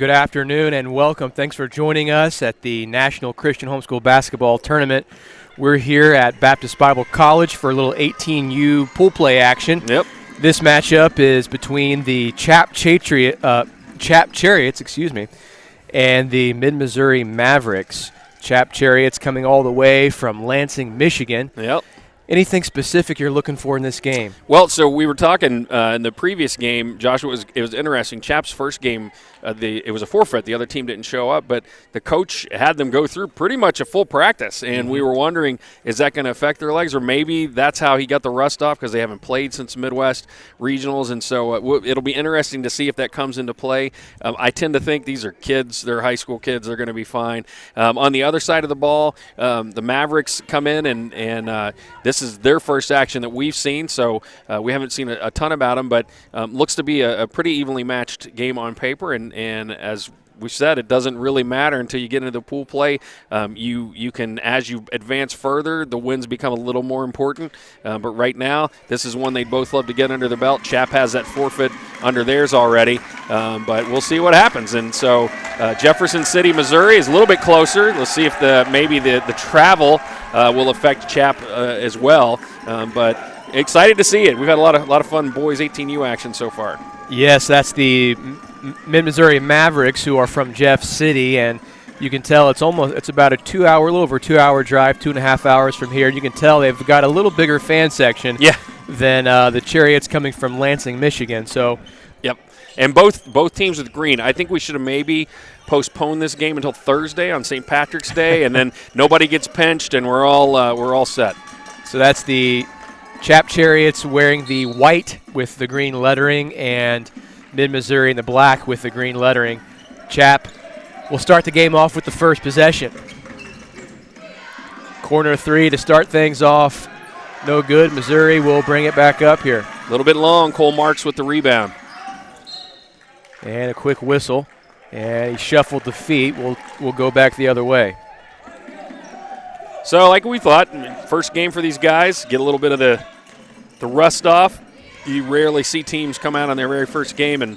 Good afternoon and welcome. Thanks for joining us at the National Christian Homeschool Basketball Tournament. We're here at Baptist Bible College for a little 18U pool play action. Yep. This matchup is between the CHAP Chariots, and the Mid-Missouri Mavericks. CHAP Chariots coming all the way from Lansing, Michigan. Yep. Anything specific you're looking for in this game? Well, so we were talking in the previous game, Josh. It was interesting. CHAP's first game, it was a forfeit. The other team didn't show up, but the coach had them go through pretty much a full practice, and we were wondering, is that going to affect their legs, or maybe that's how he got the rust off because they haven't played since Midwest regionals, and so it'll be interesting to see if that comes into play. I tend to think these are kids; they're high school kids. They're going to be fine. On the other side of the ball, the Mavericks come in, and this is their first action that we've seen, so we haven't seen a ton about them, but looks to be a pretty evenly matched game on paper, and as we said, it doesn't really matter until you get into the pool play. You can, as you advance further, the wins become a little more important, but right now, this is one they'd both love to get under the belt. CHAP has that forfeit under theirs already, but we'll see what happens. And so Jefferson City, Missouri is a little bit closer. Let's see if maybe the travel will affect CHAP as well, but excited to see it. We've had a lot of fun boys 18U action so far. Yes, that's the Mid-Missouri Mavericks, who are from Jeff City, and you can tell it's about a little over 2 hour drive, 2.5 hours from here. You can tell they've got a little bigger fan section than the Chariots coming from Lansing, Michigan. So, yep, and both teams with green. I think we should have maybe postponed this game until Thursday on St. Patrick's Day, and then nobody gets pinched, and we're all set. So that's the CHAP Chariots wearing the white with the green lettering, and Mid-Missouri in the black with the green lettering. CHAP will start the game off with the first possession. Corner three to start things off. No good. Missouri will bring it back up here. A little bit long. Cole Marks with the rebound. And a quick whistle. And he shuffled the feet. We'll go back the other way. So like we thought, first game for these guys, get a little bit of the rust off. You rarely see teams come out on their very first game and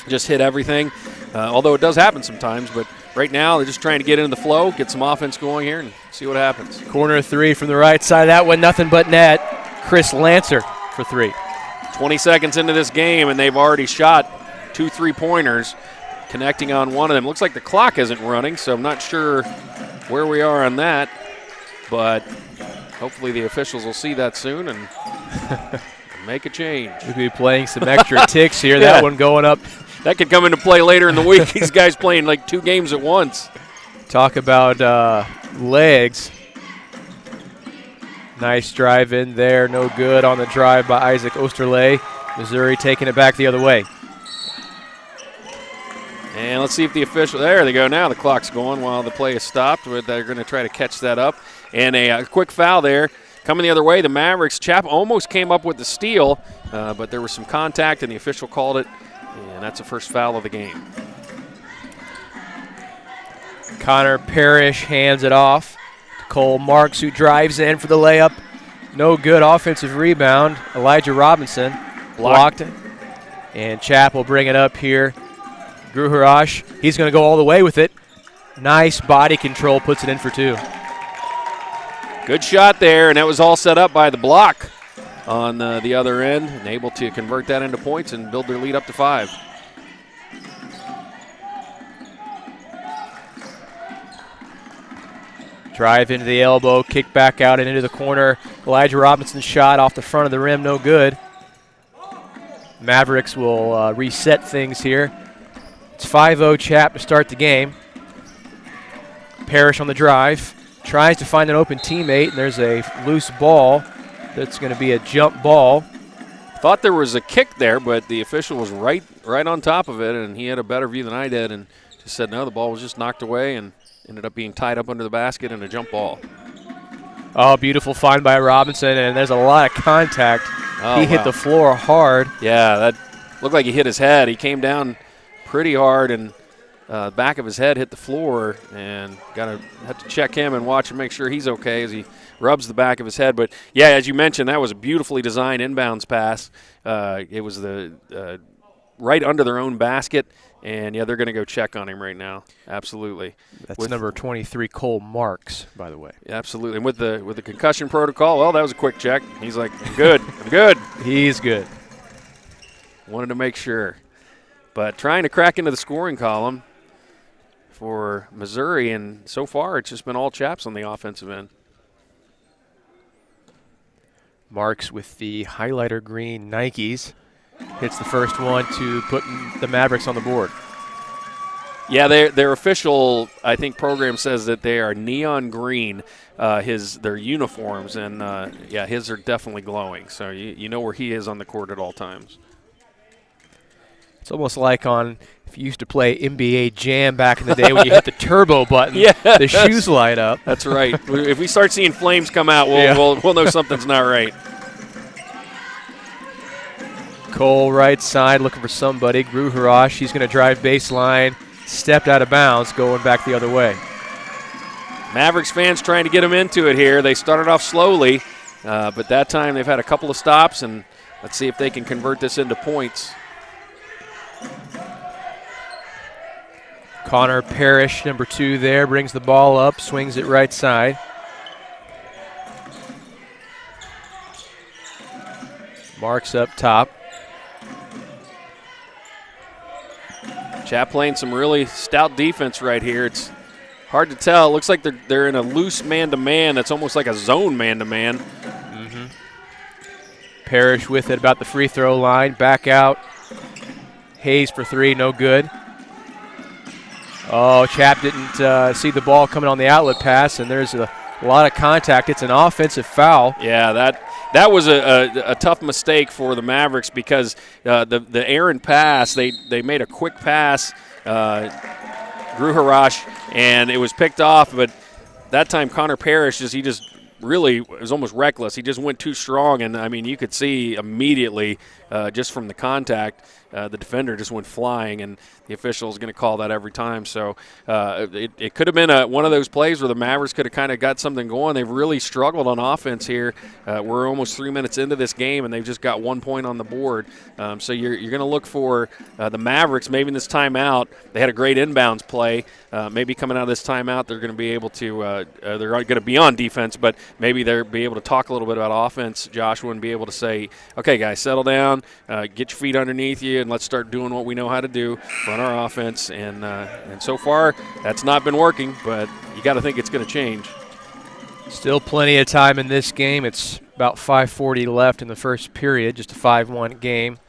just hit everything, although it does happen sometimes. But right now they're just trying to get into the flow, get some offense going here, and see what happens. Corner three from the right side. That one, nothing but net. Chris Lancer for three. 20 seconds into this game, and they've already shot 2 3-pointers, connecting on one of them. Looks like the clock isn't running, so I'm not sure where we are on that. But hopefully the officials will see that soon and make a change. We'll be playing some extra ticks here. That one going up. That could come into play later in the week. These guys playing like 2 games at once. Talk about legs. Nice drive in there. No good on the drive by Isaac Osterley. Missouri taking it back the other way. And let's see if the official – there they go now. The clock's going while the play is stopped, but they're going to try to catch that up. And a quick foul there. Coming the other way, the Mavericks. CHAP almost came up with the steal, but there was some contact, and the official called it, and that's the first foul of the game. Connor Parrish hands it off to Cole Marks, who drives in for the layup. No good. Offensive rebound. Elijah Robinson blocked it, and CHAP will bring it up here. Gruharash, he's going to go all the way with it. Nice body control, puts it in for 2. Good shot there, and that was all set up by the block on the other end, and able to convert that into points and build their lead up to 5. Drive into the elbow, kick back out and into the corner. Elijah Robinson's shot off the front of the rim, no good. Mavericks will reset things here. It's 5-0 CHAP to start the game. Parrish on the drive. Tries to find an open teammate, and there's a loose ball. That's going to be a jump ball. Thought there was a kick there, but the official was right on top of it, and he had a better view than I did and just said, no, the ball was just knocked away and ended up being tied up under the basket and a jump ball. Oh, beautiful find by Robinson, and there's a lot of contact. He hit the floor hard. Yeah, that looked like he hit his head. He came down pretty hard, and the back of his head hit the floor, and have to check him and watch and make sure he's okay as he rubs the back of his head. But, yeah, as you mentioned, that was a beautifully designed inbounds pass. It was the right under their own basket. And, yeah, they're going to go check on him right now. Absolutely. That's number 23, Cole Marks, by the way. Absolutely. And with the concussion protocol, well, that was a quick check. He's like, I'm good. I'm good. He's good. Wanted to make sure. But trying to crack into the scoring column for Missouri, and so far it's just been all Chaps on the offensive end. Marks with the highlighter green Nikes. Hits the first one to put the Mavericks on the board. Yeah, their official, I think, program says that they are neon green, their uniforms, and, yeah, his are definitely glowing. So you know where he is on the court at all times. It's almost like if you used to play NBA Jam back in the day when you hit the turbo button, the shoes light up. That's right. If we start seeing flames come out, we'll know something's not right. Cole right side looking for somebody. Gruharash, he's going to drive baseline. Stepped out of bounds, going back the other way. Mavericks fans trying to get him into it here. They started off slowly, but that time they've had a couple of stops, and let's see if they can convert this into points. Connor Parrish, number 2 there, brings the ball up, swings it right side. Marks up top. CHAP playing some really stout defense right here. It's hard to tell. It looks like they're in a loose man-to-man that's almost like a zone man-to-man. Parrish with it about the free throw line. Back out. Hayes for 3, no good. Oh, CHAP didn't see the ball coming on the outlet pass, and there's a lot of contact. It's an offensive foul. Yeah, that was a tough mistake for the Mavericks because the errant pass, they made a quick pass, Gruharash, and it was picked off, but that time Connor Parrish, he just really was almost reckless. He just went too strong, and, I mean, you could see immediately just from the contact, the defender just went flying, and the official is going to call that every time. So it could have been one of those plays where the Mavericks could have kind of got something going. They've really struggled on offense here. We're almost 3 minutes into this game, and they've just got 1 point on the board. So you're going to look for the Mavericks maybe in this timeout. They had a great inbounds play. Maybe coming out of this timeout, they're going to be able to they're going to be on defense, but maybe they'll be able to talk a little bit about offense, Joshua, and be able to say, okay, guys, settle down, get your feet underneath you, and let's start doing what we know how to do, run our offense. And so far, that's not been working, but you got to think it's going to change. Still plenty of time in this game. It's about 5:40 left in the first period, just a 5-1 game.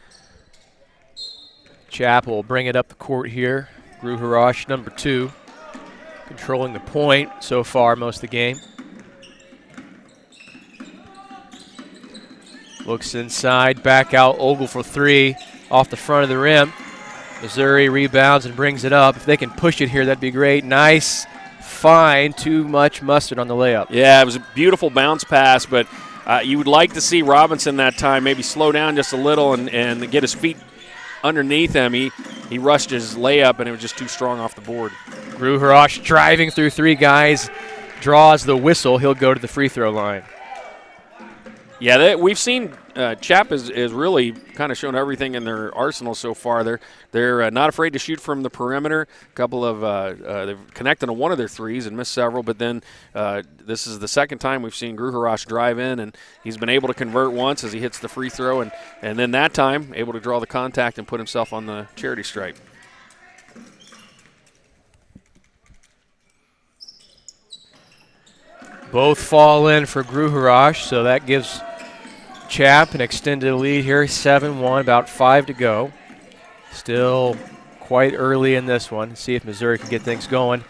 CHAP will bring it up the court here. Gruharash, number 2, controlling the point so far most of the game. Looks inside, back out, Ogle for 3, off the front of the rim. Missouri rebounds and brings it up. If they can push it here, that'd be great. Nice, fine, too much mustard on the layup. Yeah, it was a beautiful bounce pass, but you would like to see Robinson that time maybe slow down just a little and get his feet underneath him. He rushed his layup, and it was just too strong off the board. Gruharash driving through 3 guys, draws the whistle. He'll go to the free throw line. Yeah, we've seen CHAP is really kind of shown everything in their arsenal so far. They're not afraid to shoot from the perimeter. A couple of they've connected on one of their threes and missed several, but then this is the second time we've seen Gruharash drive in, and he's been able to convert once as he hits the free throw, and then that time able to draw the contact and put himself on the charity stripe. Both fall in for Gruharash, so that gives CHAP an extended lead here, 7-1, about 5 to go. Still quite early in this one. See if Missouri can get things going.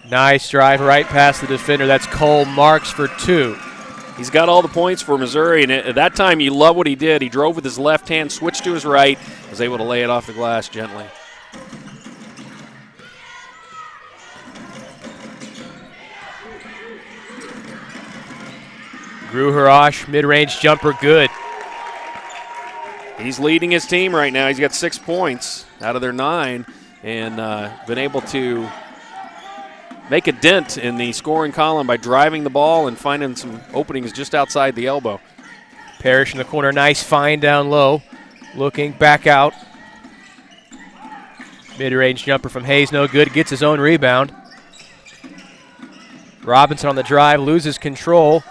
Nice drive right past the defender. That's Cole Marks for 2. He's got all the points for Missouri, and at that time you love what he did. He drove with his left hand, switched to his right, was able to lay it off the glass gently. Gruharash, mid-range jumper, good. He's leading his team right now. He's got 6 points out of their 9 and been able to make a dent in the scoring column by driving the ball and finding some openings just outside the elbow. Parrish in the corner, nice find down low. Looking back out, Mid-range jumper from Hayes, no good. Gets his own rebound. Robinson on the drive, loses control.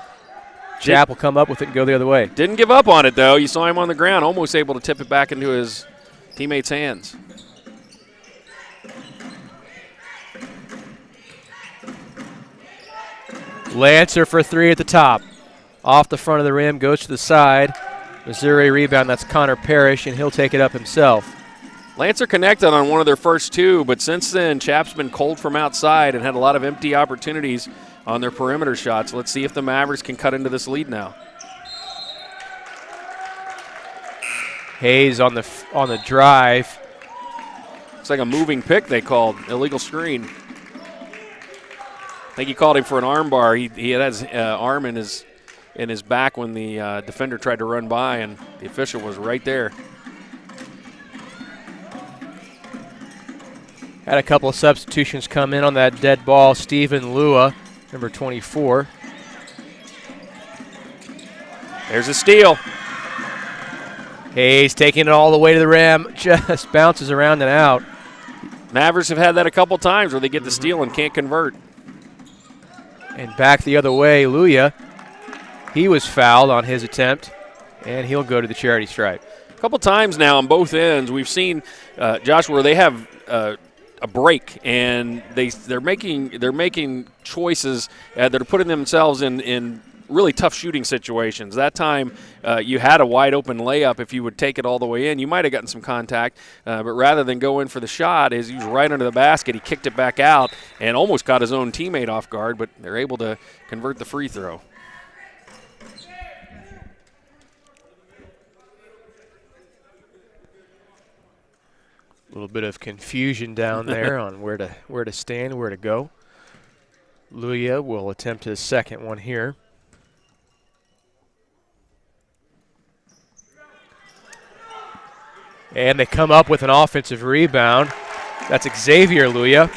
CHAP will come up with it and go the other way. Didn't give up on it, though. You saw him on the ground, almost able to tip it back into his teammates' hands. Lancer for three at the top. Off the front of the rim, goes to the side. Missouri rebound, that's Connor Parrish, and he'll take it up himself. Lancer connected on one of their first two, but since then, CHAP's been cold from outside and had a lot of empty opportunities on their perimeter shots. Let's see if the Mavericks can cut into this lead now. Hayes on the drive. It's like a moving pick they called, illegal screen. I think he called him for an arm bar. He had his arm in his back when the defender tried to run by, and the official was right there. Had a couple of substitutions come in on that dead ball. Stephen Lua, number 24. There's a steal. Hayes taking it all the way to the rim, just bounces around and out. Mavericks have had that a couple times where they get the steal and can't convert. And back the other way, Luya. He was fouled on his attempt, and he'll go to the charity stripe. A couple times now on both ends, we've seen, Josh, where they have a break, and they're making choices that are putting themselves in really tough shooting situations. That time, you had a wide open layup. If you would take it all the way in, you might have gotten some contact. But rather than go in for the shot, as he was right under the basket, he kicked it back out and almost caught his own teammate off guard. But they're able to convert the free throw. A little bit of confusion down there on where to stand, where to go. Luya will attempt his second one here. And they come up with an offensive rebound. That's Xavier Luya.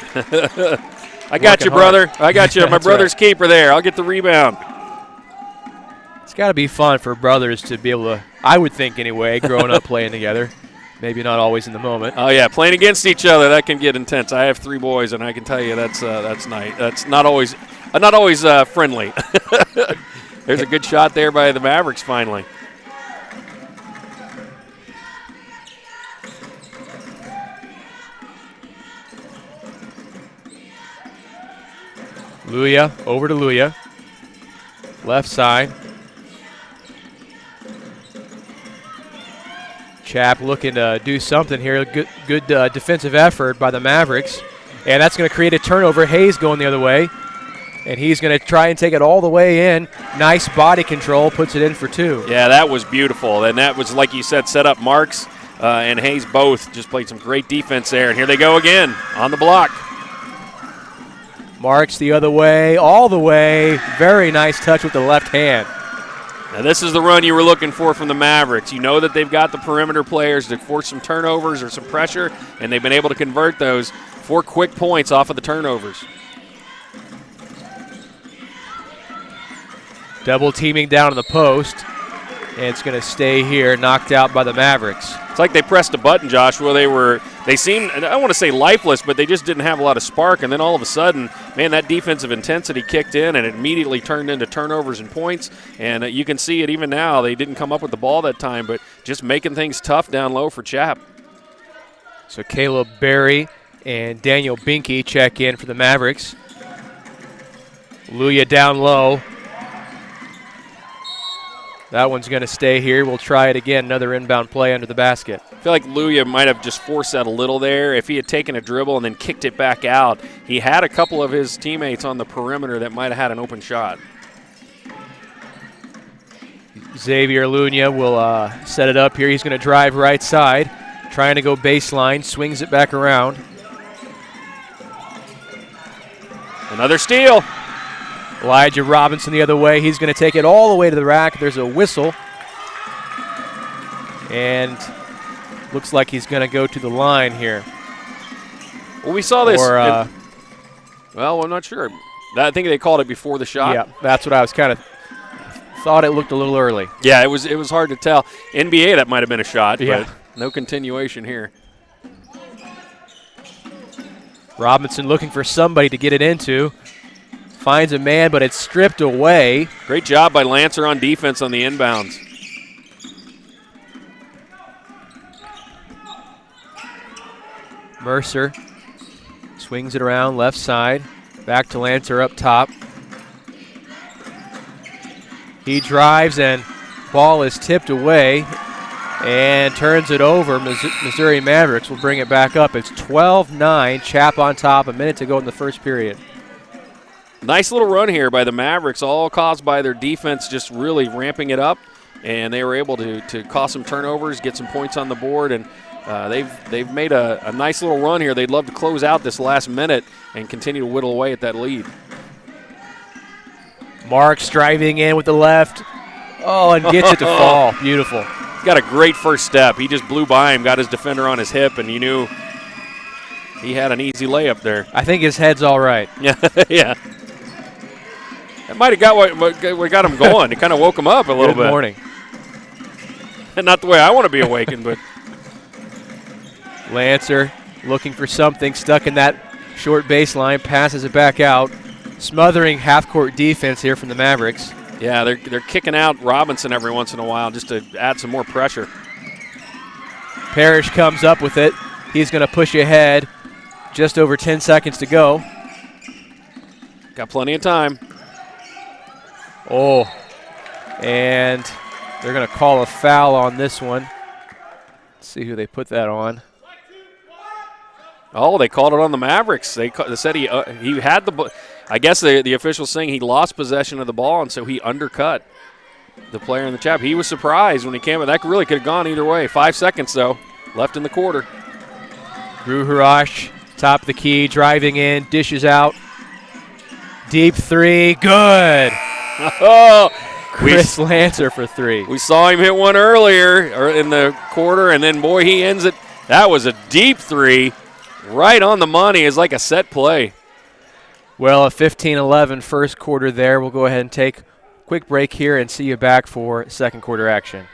I got you, brother. I got you. My brother's right. keeper there. I'll get the rebound. It's got to be fun for brothers to be able to, I would think anyway, growing up playing together. Maybe not always in the moment. Oh yeah, playing against each other, that can get intense. I have 3 boys, and I can tell you that's nice. That's not always friendly. There's a good shot there by the Mavericks finally. Luya, over to Luya. Left side. CHAP looking to do something here. Good defensive effort by the Mavericks. And that's going to create a turnover. Hayes going the other way. And he's going to try and take it all the way in. Nice body control, puts it in for 2. Yeah, that was beautiful. And that was, like you said, set up. Marks and Hayes both just played some great defense there. And here they go again on the block. Marks the other way, all the way. Very nice touch with the left hand. Now this is the run you were looking for from the Mavericks. You know that they've got the perimeter players to force some turnovers or some pressure, and they've been able to convert those. 4 quick points off of the turnovers. Double teaming down in the post, and it's going to stay here, knocked out by the Mavericks. It's like they pressed a button, Joshua. They seemed, I don't want to say lifeless, but they just didn't have a lot of spark. And then all of a sudden, man, that defensive intensity kicked in, and it immediately turned into turnovers and points. And you can see it even now. They didn't come up with the ball that time, but just making things tough down low for CHAP. So Caleb Berry and Daniel Binky check in for the Mavericks. Luya down low. That one's going to stay here. We'll try it again. Another inbound play under the basket. I feel like Luya might have just forced that a little there. If he had taken a dribble and then kicked it back out, he had a couple of his teammates on the perimeter that might have had an open shot. Xavier Luya will set it up here. He's going to drive right side, trying to go baseline, swings it back around. Another steal. Elijah Robinson the other way. He's going to take it all the way to the rack. There's a whistle. And looks like he's going to go to the line here. Well, we saw this. Or, well, I'm not sure. I think they called it before the shot. Yeah, that's what I was kind of thought. It looked a little early. Yeah, it was hard to tell. NBA, that might have been a shot, yeah. But no continuation here. Robinson looking for somebody to get it into. Finds a man, but it's stripped away. Great job by Lancer on defense on the inbounds. Mercer swings it around left side. Back to Lancer up top. He drives and ball is tipped away and turns it over. Missouri Mavericks will bring it back up. It's 12-9. CHAP on top. A minute to go in the first period. Nice little run here by the Mavericks, all caused by their defense just really ramping it up, and they were able to cause some turnovers, get some points on the board, and they've made a nice little run here. They'd love to close out this last minute and continue to whittle away at that lead. Marks driving in with the left. Oh, and gets it to fall. Beautiful. He's got a great first step. He just blew by him, got his defender on his hip, and you knew he had an easy layup there. I think his head's all right. Yeah, yeah. That might have got what got him going. It kind of woke him up a little bit. Good morning. And not the way I want to be awakened, but. Lancer looking for something, stuck in that short baseline, passes it back out. Smothering half-court defense here from the Mavericks. Yeah, they're kicking out Robinson every once in a while just to add some more pressure. Parrish comes up with it. He's going to push ahead. Just over 10 seconds to go. Got plenty of time. Oh, and they're going to call a foul on this one. Let's see who they put that on. Oh, they called it on the Mavericks. They said he had the – I guess the official's saying he lost possession of the ball, and so he undercut the player in the CHAP. He was surprised when he came, but that really could have gone either way. 5 seconds, though, left in the quarter. Gruharash, top of the key, driving in, dishes out. Deep three, good. Oh, Chris Lancer for three. We saw him hit one earlier in the quarter, and then, boy, he ends it. That was a deep three. Right on the money. Is like a set play. Well, a 15-11 first quarter there. We'll go ahead and take a quick break here and see you back for second quarter action.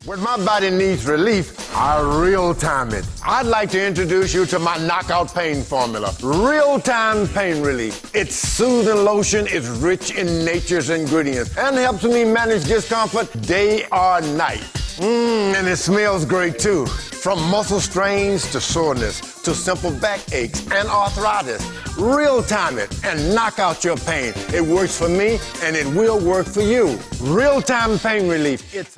When my body needs relief, I real-time it. I'd like to introduce you to my knockout pain formula, real-time pain relief. It's soothing lotion, it's rich in nature's ingredients, and helps me manage discomfort day or night. And it smells great too. From muscle strains to soreness, to simple back aches and arthritis. Real-time it and knock out your pain. It works for me, and it will work for you. Real-time pain relief.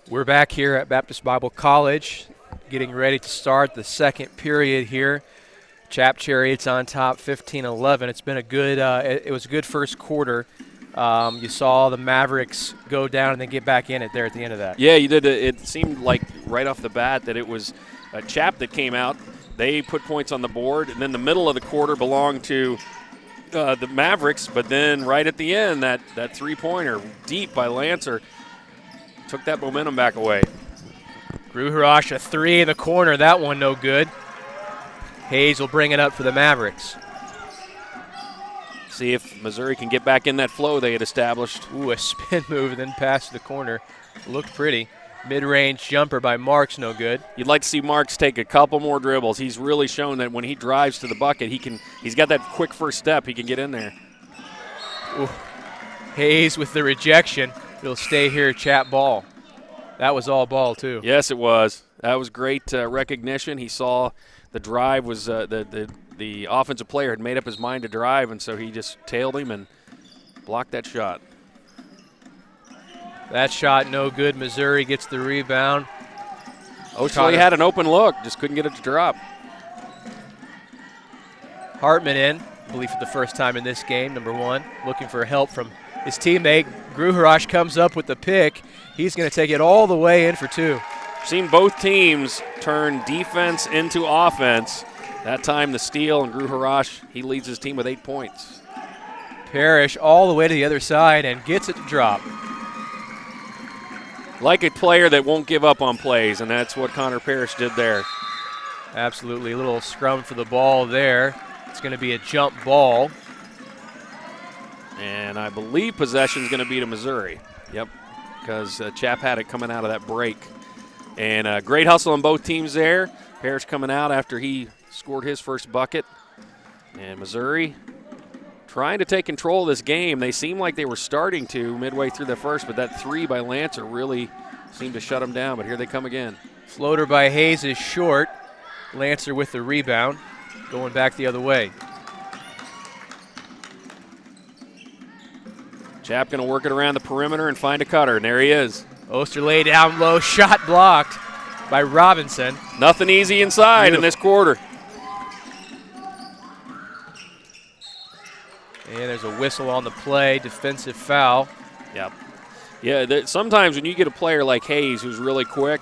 We're back here at Baptist Bible College, getting ready to start the second period here. CHAP Chariots on top, 15-11. It's been a good. It was a good first quarter. You saw the Mavericks go down and then get back in it there at the end of that. Yeah, you did. It seemed like right off the bat that it was a CHAP that came out. They put points on the board, and then the middle of the quarter belonged to the Mavericks. But then right at the end, that three-pointer deep by Lancer took that momentum back away. Gruharash, a three in the corner. That one no good. Hayes will bring it up for the Mavericks. See if Missouri can get back in that flow they had established. Ooh, a spin move and then pass to the corner. Looked pretty. Mid-range jumper by Marks, no good. You'd like to see Marks take a couple more dribbles. He's really shown that when he drives to the bucket, he's got that quick first step. He can get in there. Ooh. Hayes with the rejection. It'll stay here, CHAP ball. That was all ball, too. Yes, it was. That was great recognition. He saw the drive was the offensive player had made up his mind to drive, and so he just tailed him and blocked that shot. That shot no good. Missouri gets the rebound. Ochley had an open look, just couldn't get it to drop. Hartman in, I believe for the first time in this game, number one, looking for help from his teammate. Gruharash comes up with the pick. He's going to take it all the way in for two. Seen both teams turn defense into offense. That time the steal, and Gruharash, he leads his team with 8 points. Parrish all the way to the other side and gets it to drop. Like a player that won't give up on plays, and that's what Connor Parrish did there. Absolutely. A little scrum for the ball there. It's going to be a jump ball. And I believe possession is going to be to Missouri. Yep, because CHAP had it coming out of that break. And great hustle on both teams there. Parrish coming out after he scored his first bucket. And Missouri trying to take control of this game. They seemed like they were starting to midway through the first, but that three by Lancer really seemed to shut them down. But here they come again. Floater by Hayes is short. Lancer with the rebound, going back the other way. CHAP going to work it around the perimeter and find a cutter, and there he is. Osterley down low, shot blocked by Robinson. Nothing easy inside in this quarter. And there's a whistle on the play, defensive foul. Yep. Yeah, sometimes when you get a player like Hayes who's really quick,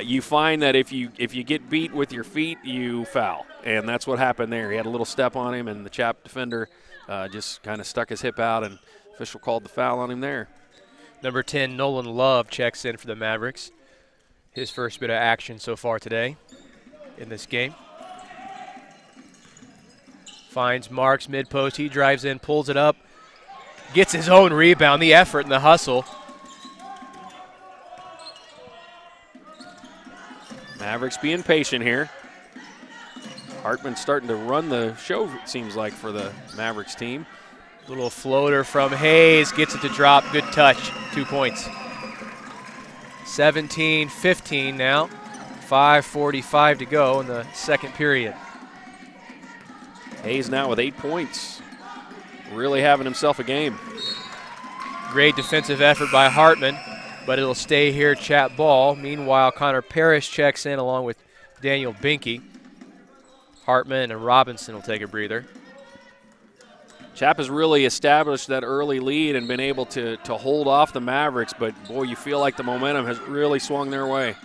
you find that if you get beat with your feet, you foul. And that's what happened there. He had a little step on him, and the CHAP defender just kind of stuck his hip out, and official called the foul on him there. Number 10, Nolan Love, checks in for the Mavericks. His first bit of action so far today in this game. Finds Marks mid-post. He drives in, pulls it up, gets his own rebound. The effort and the hustle. Mavericks being patient here. Hartman starting to run the show, it seems like, for the Mavericks team. Little floater from Hayes, gets it to drop. Good touch, 2 points. 17-15 now. 5:45 to go in the second period. Hayes now with 8 points. Really having himself a game. Great defensive effort by Hartman, but it'll stay here, CHAP ball. Meanwhile, Connor Parrish checks in along with Daniel Binky. Hartman and Robinson will take a breather. CHAP has really established that early lead and been able to hold off the Mavericks, but boy, you feel like the momentum has really swung their way.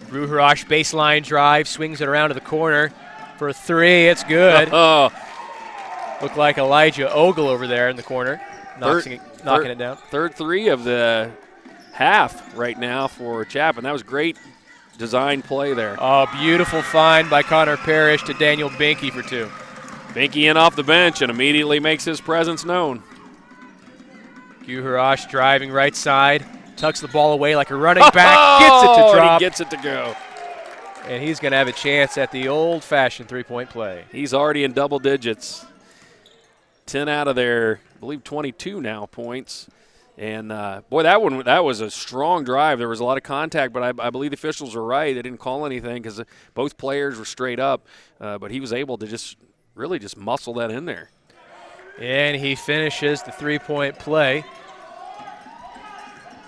Ruharash baseline drive, swings it around to the corner for a three. It's good. Looked like Elijah Ogle over there in the corner, knocking it down. Third three of the half right now for CHAP, and that was great design play there. Oh, beautiful find by Connor Parrish to Daniel Binky for two. Binky in off the bench and immediately makes his presence known. Ruharash driving right side, tucks the ball away like a running back, gets it to drop. He gets it to go. And he's going to have a chance at the old-fashioned three-point play. He's already in double digits. 10 out of their, I believe, 22 now points. And, boy, that was a strong drive. There was a lot of contact, but I believe the officials are right. They didn't call anything because both players were straight up. But he was able to really just muscle that in there. And he finishes the three-point play.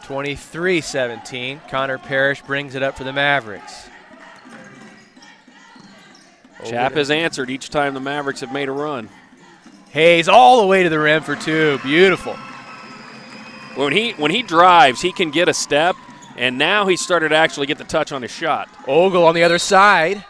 23-17. Connor Parrish brings it up for the Mavericks. CHAP has answered each time the Mavericks have made a run. Hayes all the way to the rim for two. Beautiful. When he drives, he can get a step, and now he started to actually get the touch on his shot. Ogle on the other side.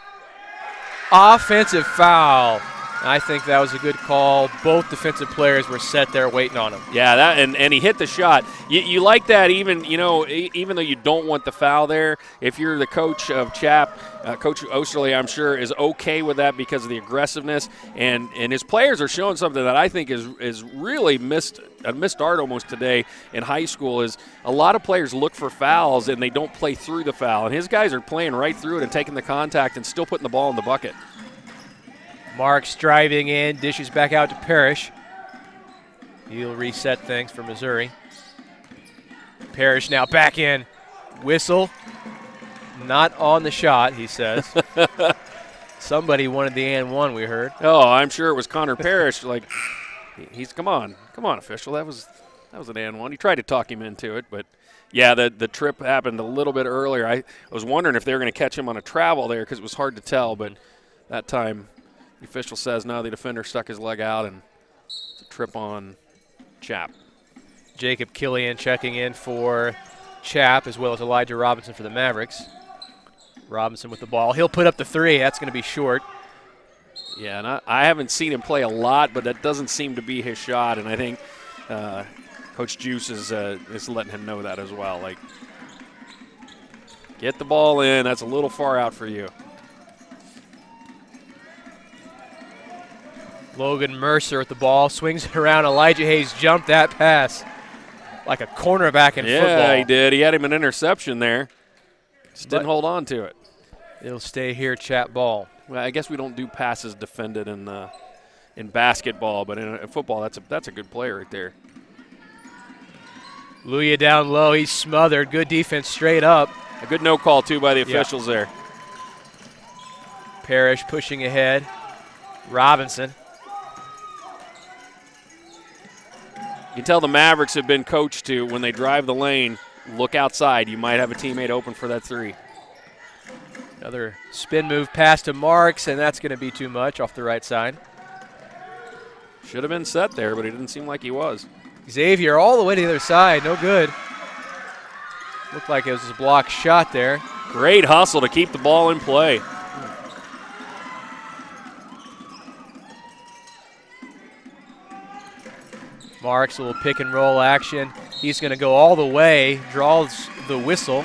Offensive foul. I think that was a good call. Both defensive players were set there waiting on him. Yeah, and he hit the shot. You like that even though you don't want the foul there. If you're the coach of CHAP, Coach Osterley, I'm sure, is okay with that because of the aggressiveness. And his players are showing something that I think is really missed art almost today in high school is a lot of players look for fouls and they don't play through the foul. And his guys are playing right through it and taking the contact and still putting the ball in the bucket. Marks driving in, dishes back out to Parrish. He'll reset things for Missouri. Parrish now back in. Whistle. Not on the shot, he says. Somebody wanted the and one, we heard. Oh, I'm sure it was Connor Parrish. Come on, official. That was an and one. He tried to talk him into it, but yeah, the trip happened a little bit earlier. I was wondering if they were going to catch him on a travel there because it was hard to tell, but that time the official says no, the defender stuck his leg out, and it's a trip on CHAP. Jacob Killian checking in for CHAP as well as Elijah Robinson for the Mavericks. Robinson with the ball. He'll put up the three. That's going to be short. Yeah, and I haven't seen him play a lot, but that doesn't seem to be his shot, and I think Coach Juice is letting him know that as well. Like, get the ball in. That's a little far out for you. Logan Mercer at the ball, swings it around. Elijah Hayes jumped that pass like a cornerback in football. Yeah, he did. He had him an interception there. Just didn't hold on to it. It'll stay here, CHAP ball. Well, I guess we don't do passes defended in basketball, but in football, that's a good play right there. Luya down low. He's smothered. Good defense straight up. A good no call, too, by the officials there. Parrish pushing ahead. Robinson. You can tell the Mavericks have been coached to, when they drive the lane, look outside. You might have a teammate open for that three. Another spin move pass to Marks, and that's going to be too much off the right side. Should have been set there, but he didn't seem like he was. Xavier all the way to the other side. No good. Looked like it was a block shot there. Great hustle to keep the ball in play. Marks, a little pick and roll action. He's going to go all the way, draws the whistle.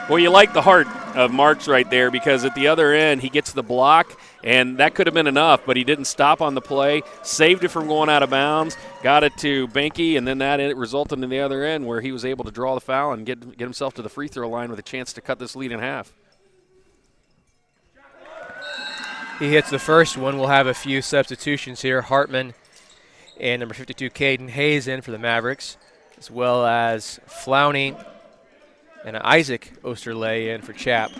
Well, you like the heart of Marks right there, because at the other end he gets the block, and that could have been enough, but he didn't stop on the play, saved it from going out of bounds, got it to Benke, and then that resulted in the other end where he was able to draw the foul and get himself to the free throw line with a chance to cut this lead in half. He hits the first one. We'll have a few substitutions here. Hartman and number 52, Caden Hayes in for the Mavericks, as well as Flowney and Isaac Osterley in for CHAP.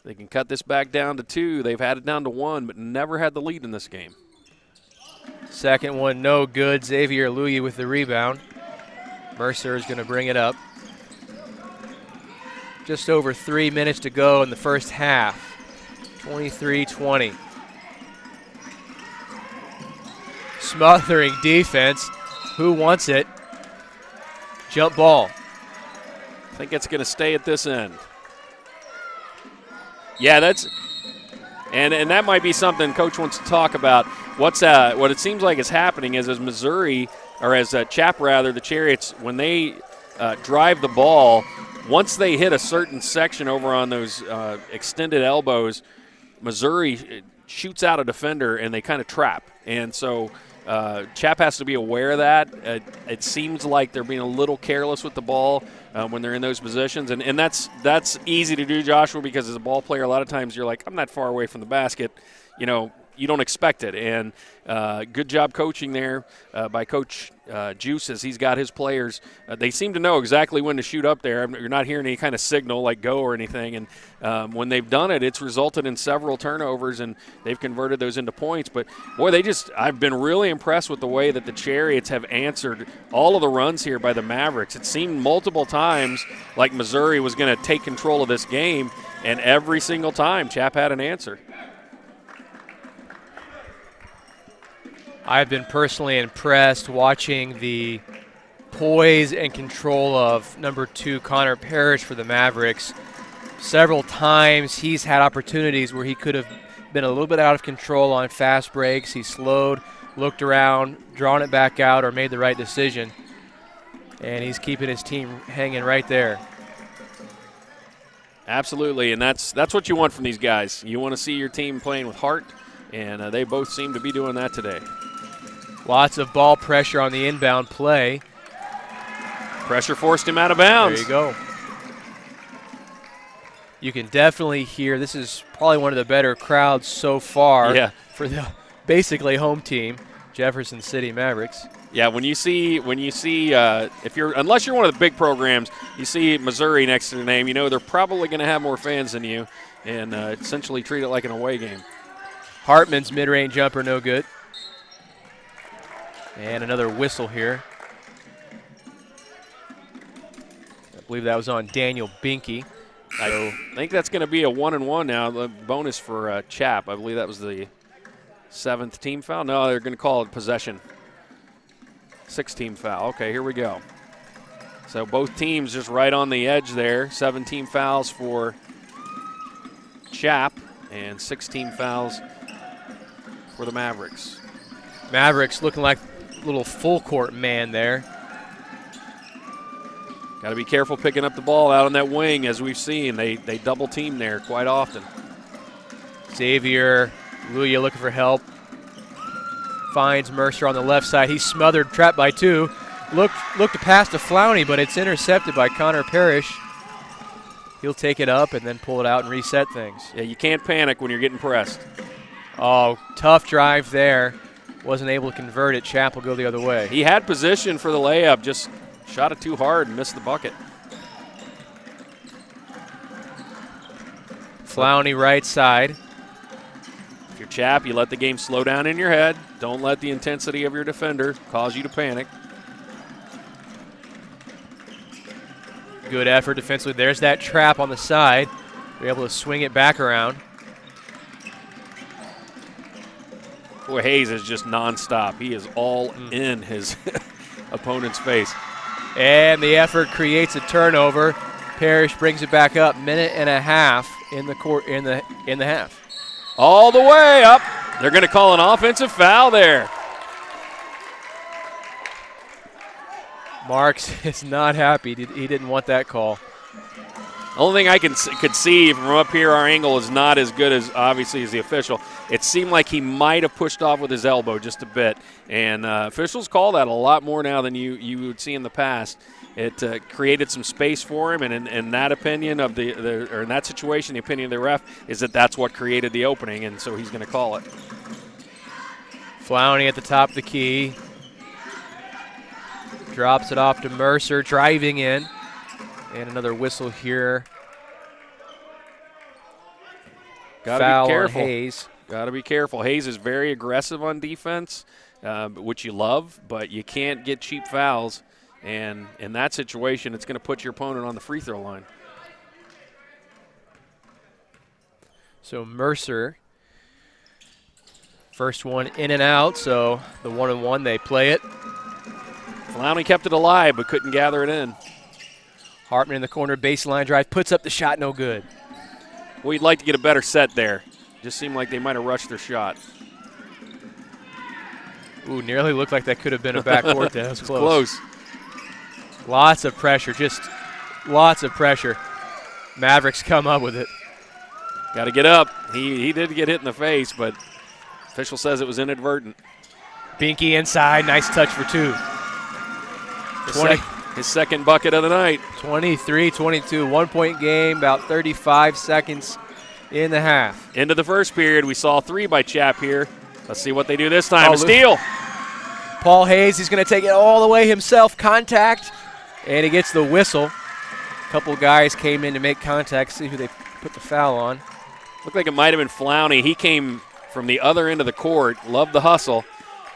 They can cut this back down to 2. They've had it down to 1, but never had the lead in this game. Second one, no good. Xavier Luya with the rebound. Mercer is going to bring it up. Just over 3 minutes to go in the first half. 23-20. Smothering defense. Who wants it? Jump ball. I think it's going to stay at this end. Yeah, and that might be something Coach wants to talk about. What it seems like is happening is, as Missouri, or as CHAP rather, the Chariots, when they drive the ball, once they hit a certain section over on those extended elbows, Missouri shoots out a defender and they kind of trap. And so CHAP has to be aware of that. It seems like they're being a little careless with the ball when they're in those positions. And that's easy to do, Joshua, because as a ball player, a lot of times you're like, I'm not far away from the basket. You know, you don't expect it. And good job coaching there by Coach Juice, as he's got his players. They seem to know exactly when to shoot up there. You're not hearing any kind of signal like go or anything. And when they've done it, it's resulted in several turnovers, and they've converted those into points. But, boy, I've been really impressed with the way that the Chariots have answered all of the runs here by the Mavericks. It seemed multiple times like Missouri was going to take control of this game, and every single time CHAP had an answer. I've been personally impressed watching the poise and control of number 2, Connor Parrish, for the Mavericks. Several times he's had opportunities where he could have been a little bit out of control on fast breaks. He slowed, looked around, drawn it back out, or made the right decision. And he's keeping his team hanging right there. Absolutely, and that's what you want from these guys. You want to see your team playing with heart, and they both seem to be doing that today. Lots of ball pressure on the inbound play. Pressure forced him out of bounds. There you go. You can definitely hear, this is probably one of the better crowds so far for the basically home team, Jefferson City Mavericks. Yeah, when you see unless you're one of the big programs, you see Missouri next to the name, you know they're probably going to have more fans than you, and essentially treat it like an away game. Hartman's mid-range jumper, no good. And another whistle here. I believe that was on Daniel Binky. I think that's going to be a 1-and-1 now, the bonus for CHAP. I believe that was the 7th team foul. No, they're going to call it possession. 6th team foul. Okay, here we go. So both teams just right on the edge there. 7 team fouls for CHAP, and 6 team fouls for the Mavericks. Mavericks looking like a little full court man there. Got to be careful picking up the ball out on that wing, as we've seen. They double team there quite often. Xavier Luya looking for help. Finds Mercer on the left side. He's smothered, trapped by 2. Looked to pass to Flowney, but it's intercepted by Connor Parrish. He'll take it up and then pull it out and reset things. Yeah, you can't panic when you're getting pressed. Oh, tough drive there. Wasn't able to convert it. CHAP will go the other way. He had position for the layup, just shot it too hard and missed the bucket. Flowney right side. If you're CHAP, you let the game slow down in your head. Don't let the intensity of your defender cause you to panic. Good effort defensively. There's that trap on the side. They're able to swing it back around. Boy, Hayes is just nonstop. He is all in his opponent's face. And the effort creates a turnover. Parrish brings it back up. Minute and a half in the court in the half. All the way up. They're going to call an offensive foul there. Marks is not happy. He didn't want that call. The only thing I could see from up here, our angle is not as good as, obviously, as the official. It seemed like he might have pushed off with his elbow just a bit. And officials call that a lot more now than you would see in the past. It created some space for him, and in that opinion of or in that situation, the opinion of the ref is that that's what created the opening, and so he's going to call it. Flowney at the top of the key. Drops it off to Mercer, driving in. And another whistle here. Gotta be careful. On Hayes. Got to be careful. Hayes is very aggressive on defense, which you love, but you can't get cheap fouls. And in that situation, it's going to put your opponent on the free throw line. So Mercer, first one in and out, so the 1-and-1, they play it. Flowney kept it alive but couldn't gather it in. Hartman in the corner, baseline drive, puts up the shot, no good. Well, you'd like to get a better set there. Just seemed like they might have rushed their shot. Ooh, nearly looked like that could have been a backcourt. That was close. Lots of pressure, just lots of pressure. Mavericks come up with it. Got to get up. He did get hit in the face, but official says it was inadvertent. Binky inside, nice touch for 2. His second bucket of the night. 23-22, 1-point game, about 35 seconds in the half. Into the first period, we saw 3 by CHAP here. Let's see what they do this time. A steal. Paul Hayes, he's going to take it all the way himself. Contact, and he gets the whistle. A couple guys came in to make contact, see who they put the foul on. Looked like it might have been Flowney. He came from the other end of the court, loved the hustle,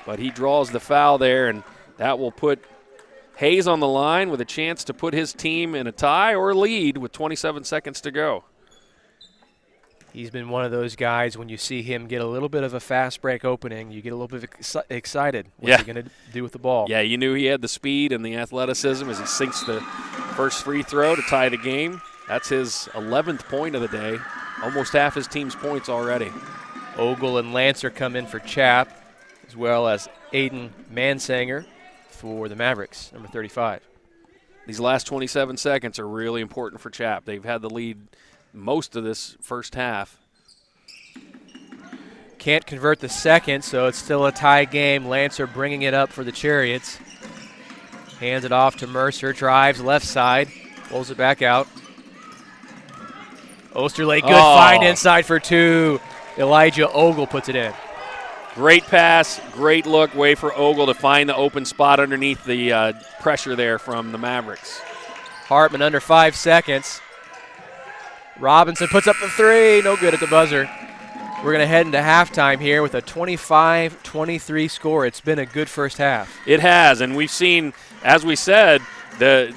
but he draws the foul there, and that will put Hayes on the line with a chance to put his team in a tie or a lead with 27 seconds to go. He's been one of those guys, when you see him get a little bit of a fast break opening, you get a little bit excited. What's he going to do with the ball? Yeah, you knew he had the speed and the athleticism as he sinks the first free throw to tie the game. That's his 11th point of the day, almost half his team's points already. Ogle and Lancer come in for CHAP, as well as Aiden Mansanger for the Mavericks, number 35. These last 27 seconds are really important for CHAP. They've had the lead most of this first half. Can't convert the second, so it's still a tie game. Lancer bringing it up for the Chariots. Hands it off to Mercer, drives left side, pulls it back out. Osterley, good find inside for 2. Elijah Ogle puts it in. Great pass, great look, way for Ogle to find the open spot underneath the pressure there from the Mavericks. Hartman under 5 seconds. Robinson puts up the 3, no good at the buzzer. We're going to head into halftime here with a 25-23 score. It's been a good first half. It has, and we've seen, as we said, the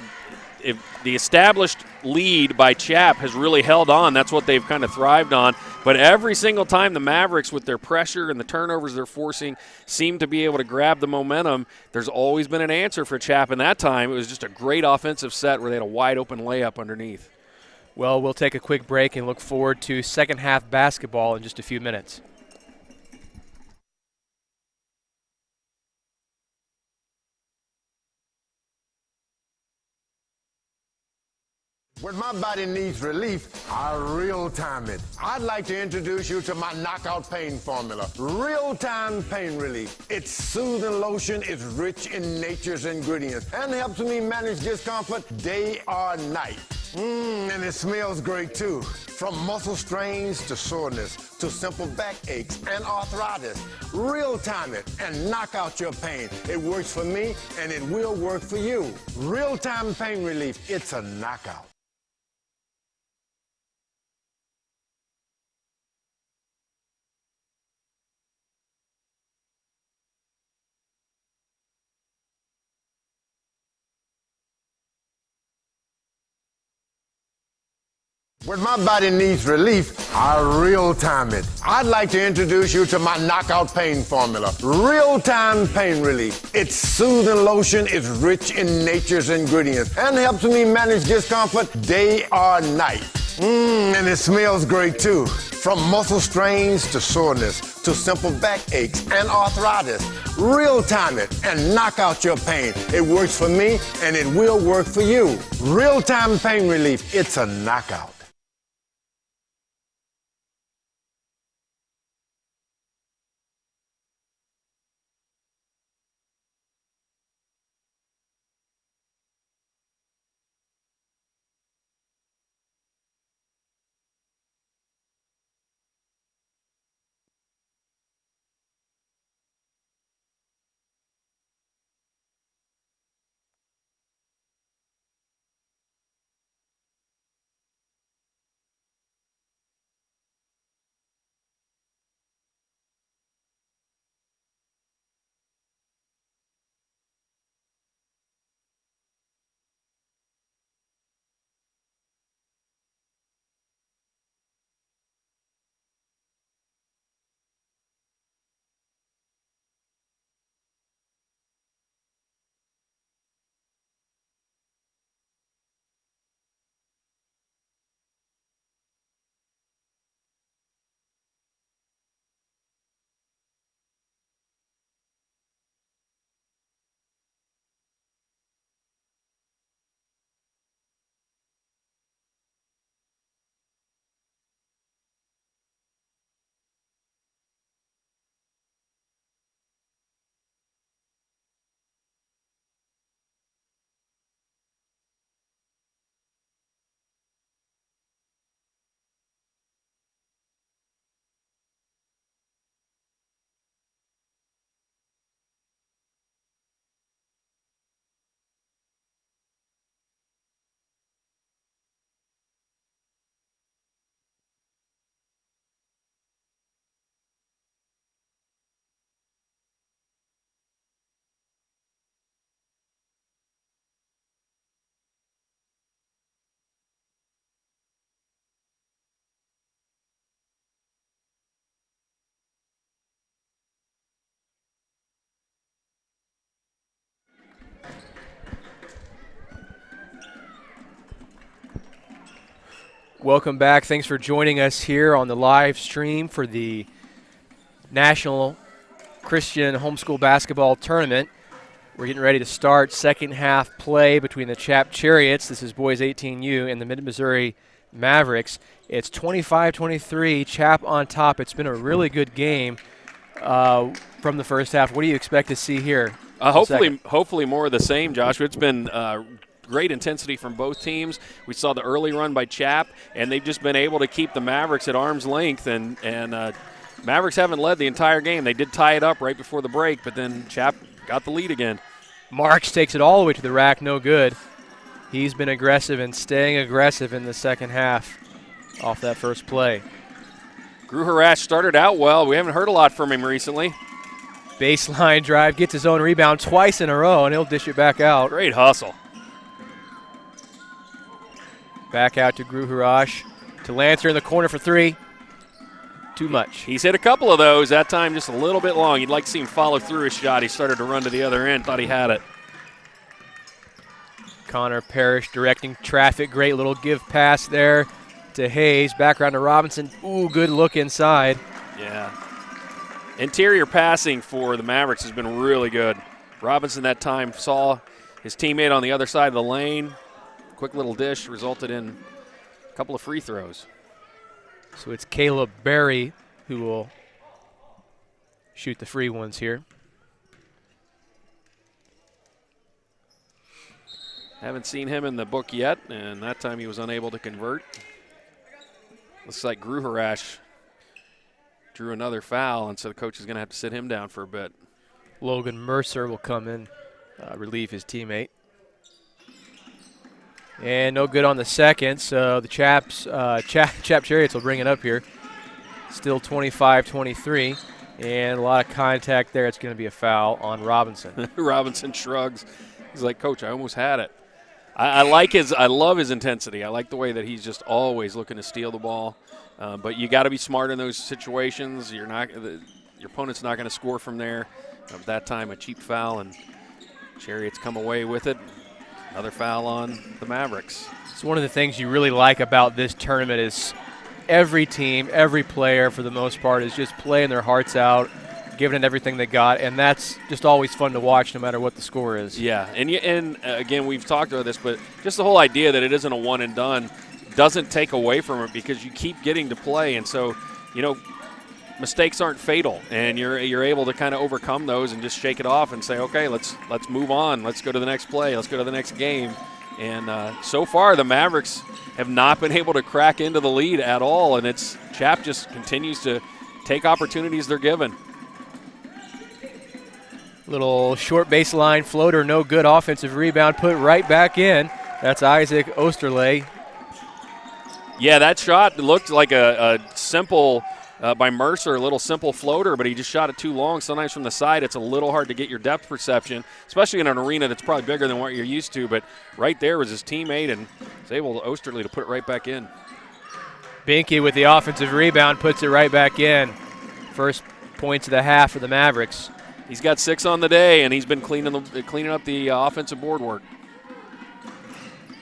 established lead by CHAP has really held on. That's what they've kind of thrived on. But every single time the Mavericks, with their pressure and the turnovers they're forcing, seem to be able to grab the momentum, there's always been an answer for CHAP. And that time, it was just a great offensive set where they had a wide-open layup underneath. Well, we'll take a quick break and look forward to second half basketball in just a few minutes. When my body needs relief, I real-time it. I'd like to introduce you to my knockout pain formula. Real-time pain relief. Its soothing lotion is rich in nature's ingredients and helps me manage discomfort day or night. And it smells great too. From muscle strains to soreness to simple back aches and arthritis. Real-time it and knock out your pain. It works for me and it will work for you. Real-time pain relief. It's a knockout. When my body needs relief, I real-time it. I'd like to introduce you to my knockout pain formula. Real-time pain relief. Its soothing lotion is rich in nature's ingredients and helps me manage discomfort day or night. And it smells great too. From muscle strains to soreness to simple back aches and arthritis. Real-time it and knock out your pain. It works for me and it will work for you. Real-time pain relief. It's a knockout. Welcome back. Thanks for joining us here on the live stream for the National Christian Homeschool Basketball Tournament. We're getting ready to start second half play between the CHAP Chariots, this is boys 18U, and the Mid-Missouri Mavericks. It's 25-23, CHAP on top. It's been a really good game from the first half. What do you expect to see here? Hopefully more of the same, Joshua. It's been great intensity from both teams. We saw the early run by CHAP, and they've just been able to keep the Mavericks at arm's length, and Mavericks haven't led the entire game. They did tie it up right before the break, but then CHAP got the lead again. Marks takes it all the way to the rack, no good. He's been aggressive and staying aggressive in the second half off that first play. Gruharash started out well. We haven't heard a lot from him recently. Baseline drive, gets his own rebound twice in a row, and he'll dish it back out. Great hustle. Back out to Gruharash. To Lancer in the corner for three. Too much. He's hit a couple of those. That time just a little bit long. You'd like to see him follow through his shot. He started to run to the other end, thought he had it. Connor Parrish directing traffic. Great little give pass there to Hayes. Back around to Robinson. Ooh, good look inside. Yeah. Interior passing for the Mavericks has been really good. Robinson that time saw his teammate on the other side of the lane. Quick little dish resulted in a couple of free throws. So it's Caleb Berry who will shoot the free ones here. Haven't seen him in the book yet, and that time he was unable to convert. Looks like Gruharash drew another foul, and so the coach is going to have to sit him down for a bit. Logan Mercer will come in, relieve his teammate. And no good on the second, so the CHAP Chariots will bring it up here. Still 25-23, and a lot of contact there. It's going to be a foul on Robinson. Robinson shrugs. He's like, Coach, I almost had it. I love his intensity. I like the way that he's just always looking to steal the ball. But you got to be smart in those situations. Your opponent's not going to score from there. At that time, a cheap foul, and Chariots come away with it. Another foul on the Mavericks. So one of the things you really like about this tournament is every team, every player, for the most part, is just playing their hearts out, giving it everything they got, and that's just always fun to watch no matter what the score is. Yeah, and again, we've talked about this, but just the whole idea that it isn't a one and done doesn't take away from it because you keep getting to play, and so, mistakes aren't fatal, and you're able to kind of overcome those and just shake it off and say, okay, let's move on. Let's go to the next play. Let's go to the next game. And so far, the Mavericks have not been able to crack into the lead at all, and CHAP just continues to take opportunities they're given. Little short baseline floater, no good. Offensive rebound put right back in. That's Isaac Osterley. Yeah, that shot looked like a simple by Mercer, a little simple floater, but he just shot it too long. Sometimes from the side it's a little hard to get your depth perception, especially in an arena that's probably bigger than what you're used to. But right there was his teammate, and was able to Osterley to put it right back in. Binky with the offensive rebound puts it right back in. First points of the half for the Mavericks. He's got 6 on the day, and he's been cleaning up the offensive board work.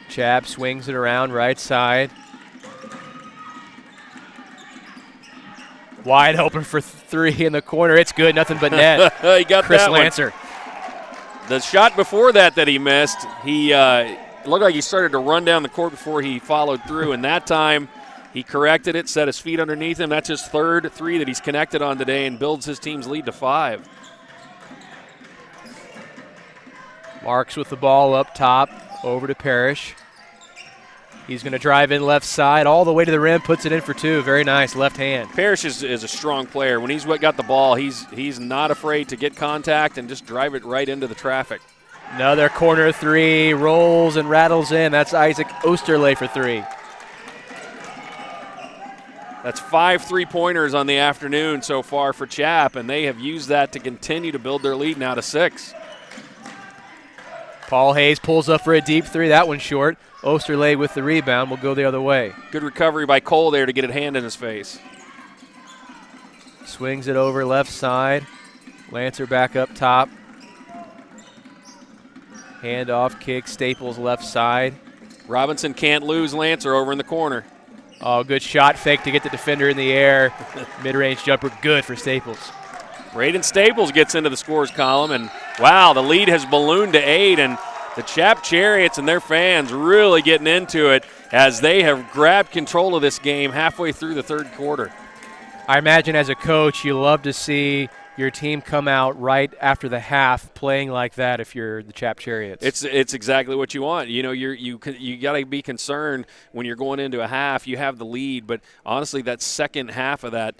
CHAP swings it around right side. Wide open for 3 in the corner. It's good, nothing but net. He got Chris that Lancer. The shot before that he missed, he looked like he started to run down the court before he followed through, and that time he corrected it, set his feet underneath him. That's his third 3 that he's connected on today and builds his team's lead to 5. Marks with the ball up top, over to Parrish. He's going to drive in left side all the way to the rim, puts it in for 2. Very nice, left hand. Parrish is a strong player. When he's got the ball, he's not afraid to get contact and just drive it right into the traffic. Another corner 3, rolls and rattles in. That's Isaac Osterley for 3. That's 5 3-pointers on the afternoon so far for CHAP, and they have used that to continue to build their lead now to 6. Paul Hayes pulls up for a deep 3. That one's short. Osterley with the rebound will go the other way. Good recovery by Cole there to get a hand in his face. Swings it over left side. Lancer back up top. Handoff kick, Staples left side. Robinson can't lose Lancer over in the corner. Oh, good shot fake to get the defender in the air. Mid-range jumper, good for Staples. Braden Staples gets into the scores column, and wow, the lead has ballooned to 8, and the CHAP Chariots and their fans really getting into it as they have grabbed control of this game halfway through the third quarter. I imagine as a coach, you love to see your team come out right after the half playing like that if you're the CHAP Chariots. It's exactly what you want. You got to be concerned when you're going into a half. You have the lead, but honestly, that second half of that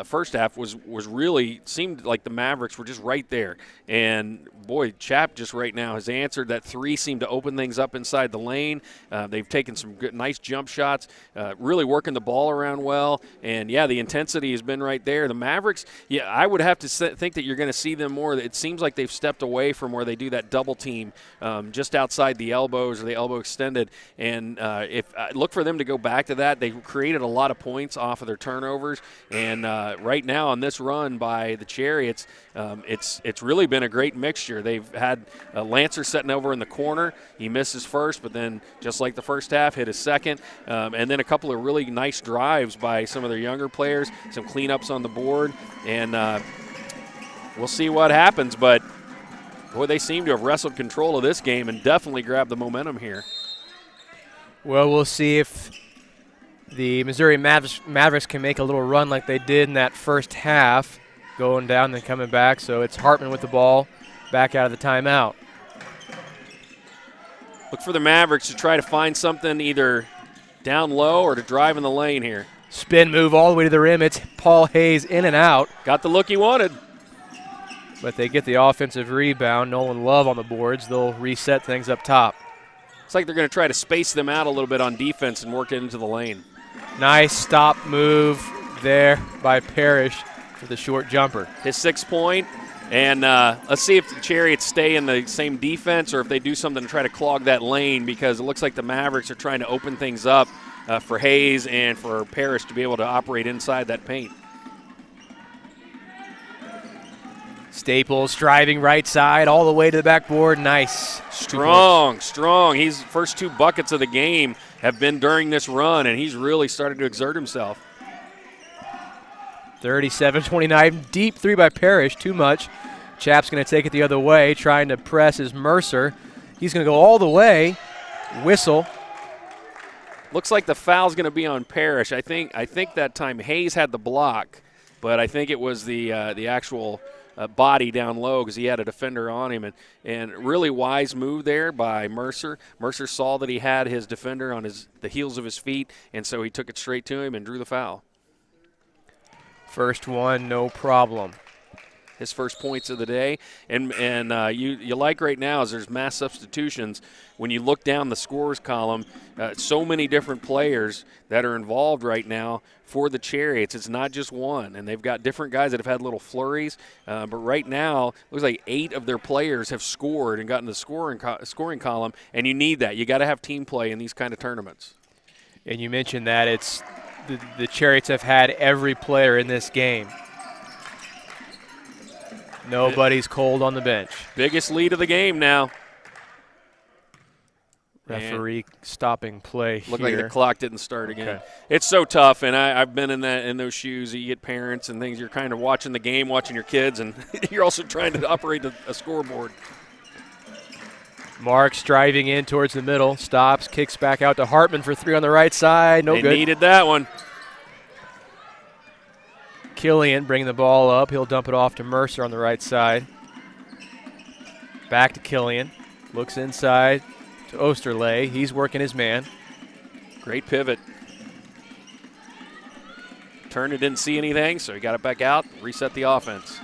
first half was really seemed like the Mavericks were just right there. And boy, CHAP just right now has answered. That 3 seemed to open things up inside the lane. They've taken some good, nice jump shots, really working the ball around well. And yeah, the intensity has been right there. The Mavericks, yeah, I would have to think that you're going to see them more. It seems like they've stepped away from where they do that double team just outside the elbows or the elbow extended. And if look for them to go back to that. They created a lot of points off of their turnovers. And right now on this run by the Chariots, it's really been a great mixture. They've had Lancer setting over in the corner. He missed his first, but then just like the first half, hit his second. And then a couple of really nice drives by some of their younger players, some cleanups on the board. And we'll see what happens. But, boy, they seem to have wrestled control of this game and definitely grabbed the momentum here. Well, we'll see if the Missouri Mavericks can make a little run like they did in that first half, going down and then coming back. So it's Hartman with the ball back out of the timeout. Look for the Mavericks to try to find something either down low or to drive in the lane here. Spin move all the way to the rim. It's Paul Hayes in and out. Got the look he wanted. But they get the offensive rebound. Nolan Love on the boards. They'll reset things up top. It's like they're going to try to space them out a little bit on defense and work it into the lane. Nice stop move there by Parrish for the short jumper. His 6 point. And let's see if the Chariots stay in the same defense or if they do something to try to clog that lane, because it looks like the Mavericks are trying to open things up for Hayes and for Parrish to be able to operate inside that paint. Staples driving right side all the way to the backboard. Nice. Strong. His first 2 buckets of the game have been during this run, and he's really started to exert himself. 37-29. Deep three by Parrish. Too much. Chap's going to take it the other way, trying to press his Mercer. He's going to go all the way. Whistle. Looks like the foul's going to be on Parrish. I think that time Hayes had the block, but I think it was the actual body down low because he had a defender on him. And really wise move there by Mercer. Mercer saw that he had his defender on the heels of his feet, and so he took it straight to him and drew the foul. First one, no problem. His first points of the day. And you like right now is there's mass substitutions. When you look down the scores column, so many different players that are involved right now for the Chariots. It's not just one. And they've got different guys that have had little flurries. But right now, it looks like 8 of their players have scored and gotten the scoring column. And you need that. You got to have team play in these kind of tournaments. And you mentioned that it's the Chariots have had every player in this game. Nobody's cold on the bench. Biggest lead of the game now. Referee stopping play here. Looked like the clock didn't start again. Okay. It's so tough, and I've been in those shoes. You get parents and things. You're kind of watching the game, watching your kids, and you're also trying to operate a scoreboard. Marks driving in towards the middle. Stops, kicks back out to Hartman for 3 on the right side. No good. They needed that one. Killian bringing the ball up. He'll dump it off to Mercer on the right side. Back to Killian. Looks inside to Osterley. He's working his man. Great pivot. Turner didn't see anything, so he got it back out, reset the offense.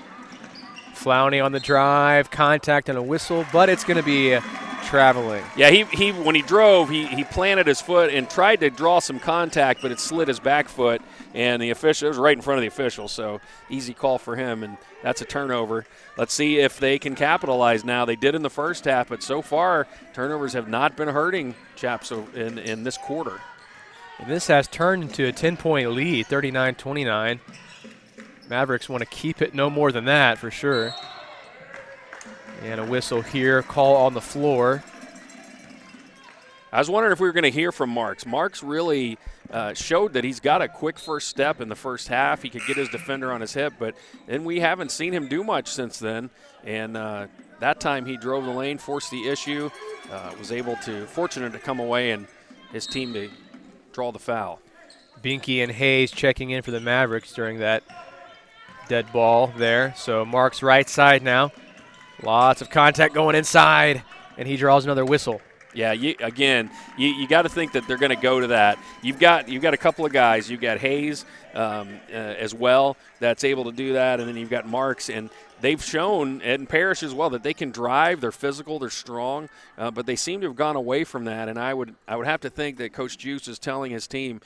Flowney on the drive, contact and a whistle, but it's going to be traveling. Yeah, he when he drove, he planted his foot and tried to draw some contact, but it slid his back foot, and the official, it was right in front of the official, so easy call for him, and that's a turnover. Let's see if they can capitalize now. They did in the first half, but so far turnovers have not been hurting Chaps in this quarter. And this has turned into a 10-point lead, 39-29. Mavericks want to keep it no more than that for sure. And a whistle here, call on the floor. I was wondering if we were going to hear from Marks. Marks really showed that he's got a quick first step in the first half. He could get his defender on his hip, but then we haven't seen him do much since then. And that time he drove the lane, forced the issue, was fortunate to come away and his team to draw the foul. Binky and Hayes checking in for the Mavericks during that dead ball there. So Marks right side now. Lots of contact going inside, and he draws another whistle. Yeah, you got to think that they're going to go to that. You've got a couple of guys. You've got Hayes as well that's able to do that, and then you've got Marks. And they've shown, and Parrish as well, that they can drive. They're physical, they're strong, but they seem to have gone away from that. And I would have to think that Coach Juice is telling his team,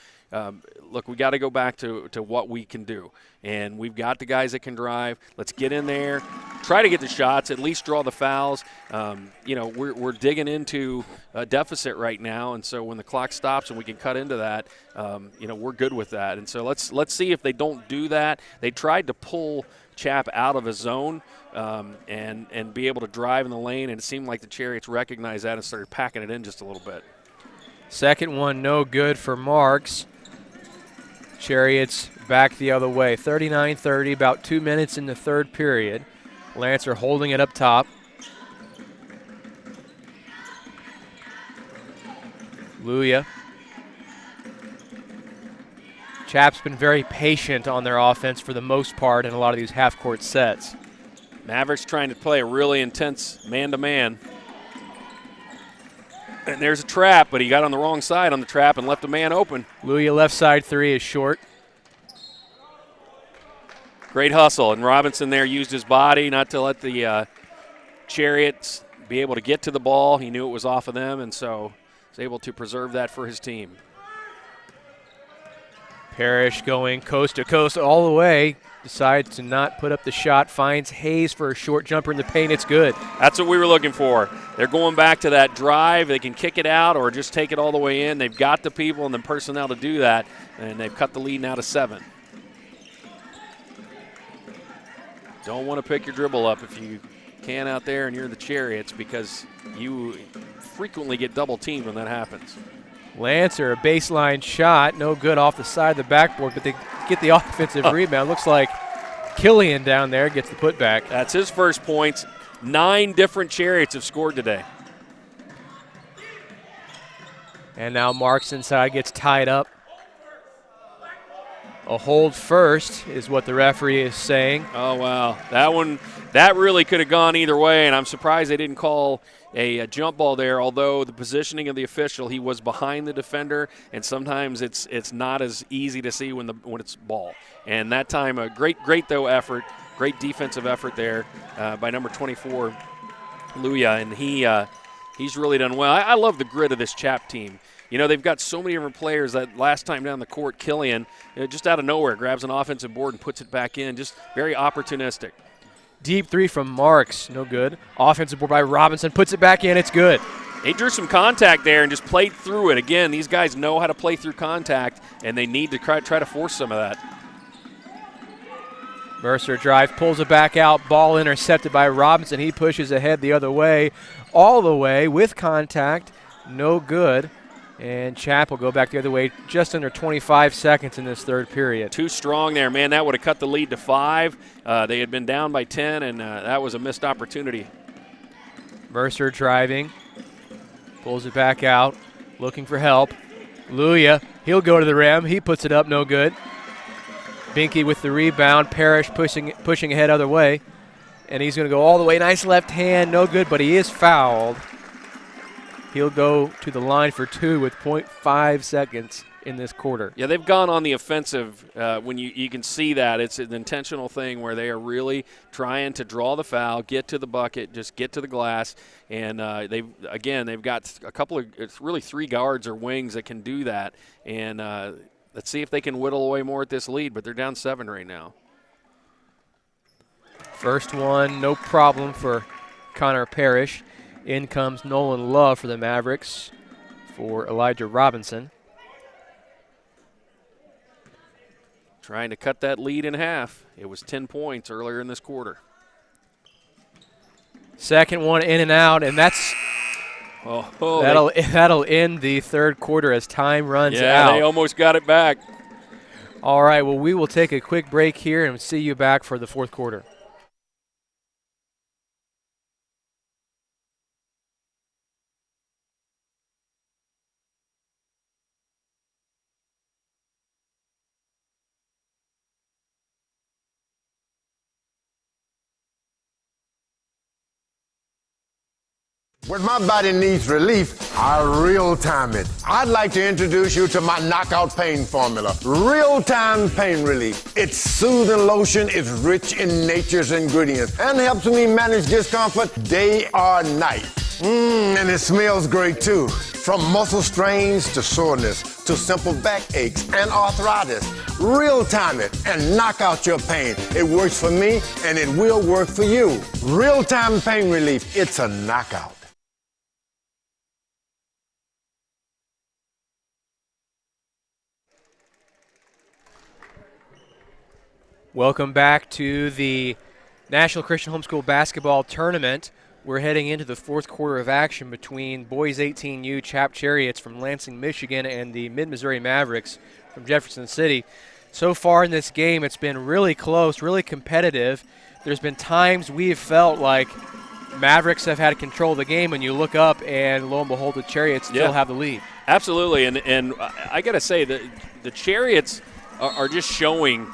look, we got to go back to what we can do. And we've got the guys that can drive. Let's get in there, try to get the shots, at least draw the fouls. We're digging into a deficit right now, and so when the clock stops and we can cut into that, we're good with that. And so let's see if they don't do that. They tried to pull CHAP out of a zone and be able to drive in the lane, and it seemed like the Chariots recognized that and started packing it in just a little bit. Second one, no good for Marks. Chariots back the other way. 39-30, about 2 minutes in the third period. Lancer holding it up top. Luya. CHAP's been very patient on their offense for the most part in a lot of these half-court sets. Mavericks trying to play a really intense man-to-man. And there's a trap, but he got on the wrong side on the trap and left a man open. Luya left side three is short. Great hustle, and Robinson there used his body not to let the Chariots be able to get to the ball. He knew it was off of them, and so was able to preserve that for his team. Parrish going coast to coast all the way. Decides to not put up the shot. Finds Hayes for a short jumper in the paint. It's good. That's what we were looking for. They're going back to that drive. They can kick it out or just take it all the way in. They've got the people and the personnel to do that, and they've cut the lead now to 7. Don't want to pick your dribble up if you can out there and you're the Chariots, because you frequently get double teamed when that happens. Lancer, a baseline shot, no good off the side of the backboard, but they get the offensive rebound. Looks like Killian down there gets the putback. That's his first points. 9 different Chariots have scored today. And now Marks inside gets tied up. A hold first is what the referee is saying. Oh, wow. That really could have gone either way, and I'm surprised they didn't call a jump ball there, although the positioning of the official, he was behind the defender, and sometimes it's not as easy to see when it's ball. And that time, a great though effort, great defensive effort there by number 24, Luya, and he's really done well. I love the grit of this CHAP team. You know, they've got so many different players. That last time down the court, Killian, just out of nowhere, grabs an offensive board and puts it back in, just very opportunistic. Deep three from Marks, no good. Offensive board by Robinson, puts it back in, it's good. He drew some contact there and just played through it. Again, these guys know how to play through contact, and they need to try to force some of that. Mercer drives, pulls it back out, ball intercepted by Robinson. He pushes ahead the other way, all the way with contact, no good. And CHAP will go back the other way, just under 25 seconds in this third period. Too strong there, man. That would have cut the lead to 5. They had been down by 10, and that was a missed opportunity. Mercer driving, pulls it back out, looking for help. Luya, he'll go to the rim. He puts it up, no good. Binky with the rebound. Parrish pushing ahead other way. And he's going to go all the way. Nice left hand, no good, but he is fouled. He'll go to the line for 2 with 0.5 seconds in this quarter. Yeah, they've gone on the offensive. When you can see that. It's an intentional thing where they are really trying to draw the foul, get to the bucket, just get to the glass. And they've got a couple of – it's really 3 guards or wings that can do that. And let's see if they can whittle away more at this lead, but they're down 7 right now. First one, no problem for Connor Parrish. In comes Nolan Love for the Mavericks for Elijah Robinson. Trying to cut that lead in half. It was 10 points earlier in this quarter. Second one in and out, and that's that'll end the third quarter as time runs out. Yeah, they almost got it back. All right, well, we will take a quick break here and see you back for the fourth quarter. When my body needs relief, I real-time it. I'd like to introduce you to my knockout pain formula. Real-time pain relief. Its soothing lotion is rich in nature's ingredients and helps me manage discomfort day or night. And it smells great too. From muscle strains to soreness to simple back aches and arthritis. Real-time it and knock out your pain. It works for me and it will work for you. Real-time pain relief. It's a knockout. Welcome back to the National Christian Homeschool Basketball Tournament. We're heading into the fourth quarter of action between boys 18U CHAP Chariots from Lansing, Michigan, and the Mid-Missouri Mavericks from Jefferson City. So far in this game, it's been really close, really competitive. There's been times we have felt like Mavericks have had control of the game, and you look up, and lo and behold, the Chariots still have the lead. Absolutely, and I got to say, the Chariots are just showing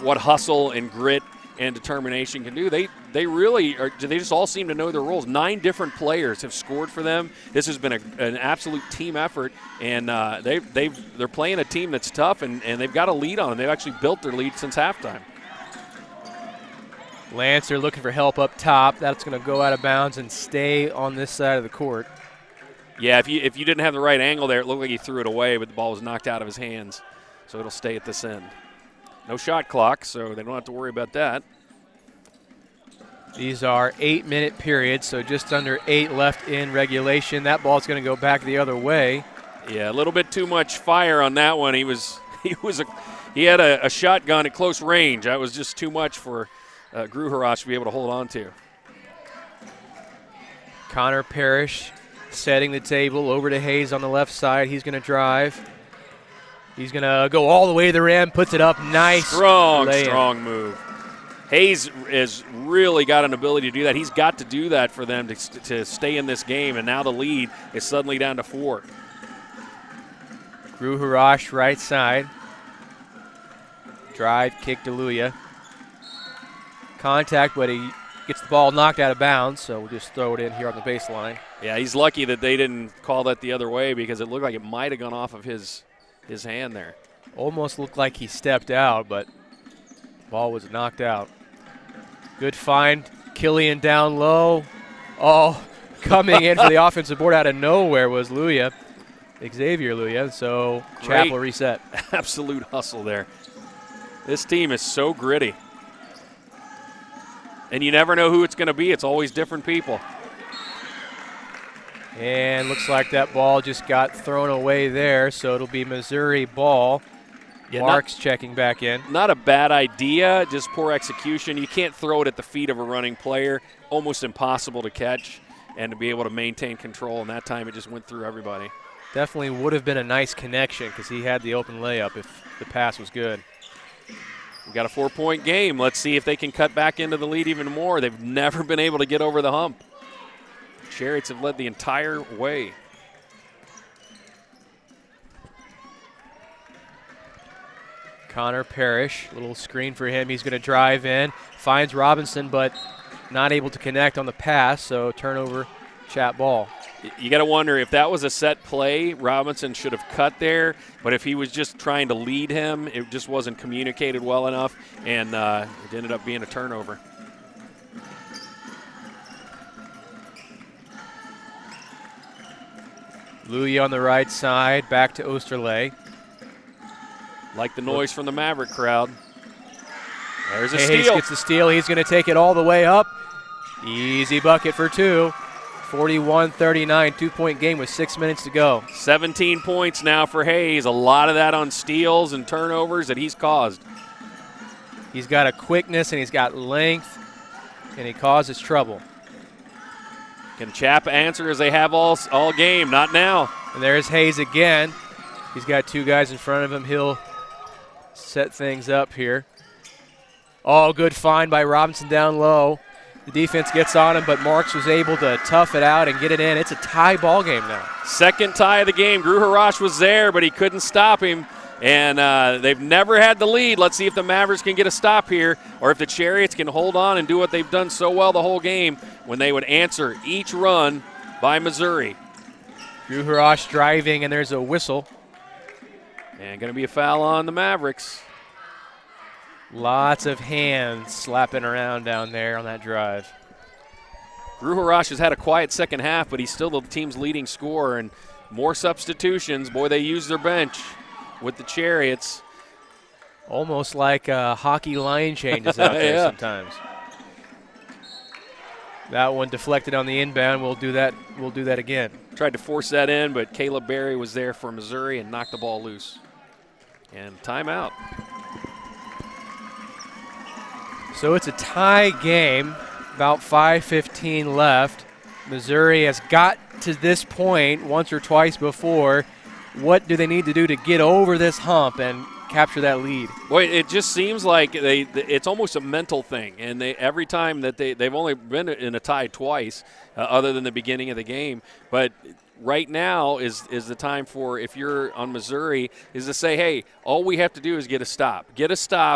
what hustle and grit and determination can do. They really are. They just all seem to know their roles. 9 different players have scored for them. This has been an absolute team effort, and they're playing a team that's tough, and they've got a lead on them. They've actually built their lead since halftime. Lancer looking for help up top. That's going to go out of bounds and stay on this side of the court. Yeah, if you didn't have the right angle there, it looked like he threw it away, but the ball was knocked out of his hands, so it'll stay at this end. No shot clock, so they don't have to worry about that. These are 8-minute periods, so just under 8 left in regulation. That ball's going to go back the other way. Yeah, a little bit too much fire on that one. He had a shotgun at close range. That was just too much for Gruharash to be able to hold on to. Connor Parrish setting the table over to Hayes on the left side. He's going to drive. He's going to go all the way to the rim, puts it up. Nice. Strong move. Hayes has really got an ability to do that. He's got to do that for them to stay in this game, and now the lead is suddenly down to 4. Gruharash right side. Drive, kick to Luya. Contact, but he gets the ball knocked out of bounds, so we'll just throw it in here on the baseline. Yeah, he's lucky that they didn't call that the other way because it looked like it might have gone off of his hand there. Almost looked like he stepped out, but ball was knocked out. Good find. Killian down low. Oh, coming in for the offensive board out of nowhere was Luya, Xavier Luya, so CHAP will reset. Absolute hustle there. This team is so gritty. And you never know who it's going to be. It's always different people. And looks like that ball just got thrown away there, so it'll be Missouri ball. Yeah, Marks checking back in. Not a bad idea, just poor execution. You can't throw it at the feet of a running player. Almost impossible to catch and to be able to maintain control, and that time it just went through everybody. Definitely would have been a nice connection because he had the open layup if the pass was good. We've got a 4-point game. Let's see if they can cut back into the lead even more. They've never been able to get over the hump. Chariots have led the entire way. Connor Parrish, little screen for him. He's going to drive in, finds Robinson, but not able to connect on the pass, so turnover, CHAP ball. You got to wonder if that was a set play, Robinson should have cut there, but if he was just trying to lead him, it just wasn't communicated well enough, and it ended up being a turnover. Luya on the right side, back to Osterley. Like the noise from the Maverick crowd. There's a Hayes steal. Gets the steal. He's going to take it all the way up. Easy bucket for 2. 41-39, 2-point game with 6 minutes to go. 17 points now for Hayes. A lot of that on steals and turnovers that he's caused. He's got a quickness and he's got length, and he causes trouble. Can CHAP answer as they have all game? Not now. And there's Hayes again. He's got 2 guys in front of him. He'll set things up here. Oh, good find by Robinson down low. The defense gets on him, but Marks was able to tough it out and get it in. It's a tie ball game now. Second tie of the game. Gruharash was there, but he couldn't stop him. And they've never had the lead. Let's see if the Mavericks can get a stop here, or if the Chariots can hold on and do what they've done so well the whole game when they would answer each run by Missouri. Drew Harash driving, and there's a whistle. And going to be a foul on the Mavericks. Lots of hands slapping around down there on that drive. Drew Harash has had a quiet second half, but he's still the team's leading scorer. And more substitutions. Boy, they use their bench with the Chariots. Almost like hockey line changes out there sometimes. That one deflected on the inbound. We'll do that again. Tried to force that in, but Caleb Berry was there for Missouri and knocked the ball loose. And timeout. So it's a tie game, about 5:15 left. Missouri has got to this point once or twice before. What do they need to do to get over this hump and capture that lead? Boy, it just seems like it's almost a mental thing, and every time that they've only been in a tie twice, other than the beginning of the game. But right now is the time for, if you're on Missouri, is to say, hey, all we have to do is get a stop,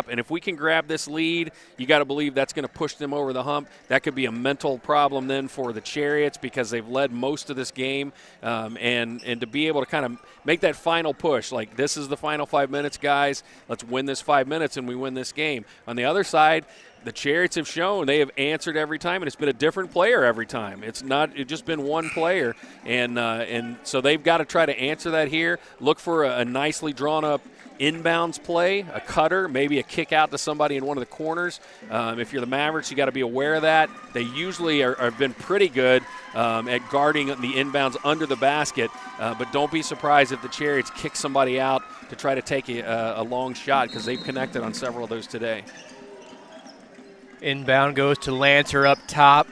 and if we can grab this lead, you got to believe that's going to push them over the hump. That could be a mental problem then for the Chariots, because they've led most of this game, and to be able to kind of make that final push, like, this is the final 5 minutes, guys, let's win this 5 minutes and we win this game. On the other side, the Chariots have shown they have answered every time, and it's been a different player every time. It's just been one player, and so they've got to try to answer that here. Look for a nicely drawn up inbounds play, a cutter, maybe a kick out to somebody in one of the corners. If you're the Mavericks, you got to be aware of that. They usually have been pretty good at guarding the inbounds under the basket, but don't be surprised if the Chariots kick somebody out to try to take a long shot, because they've connected on several of those today. Inbound goes to Lancer up top.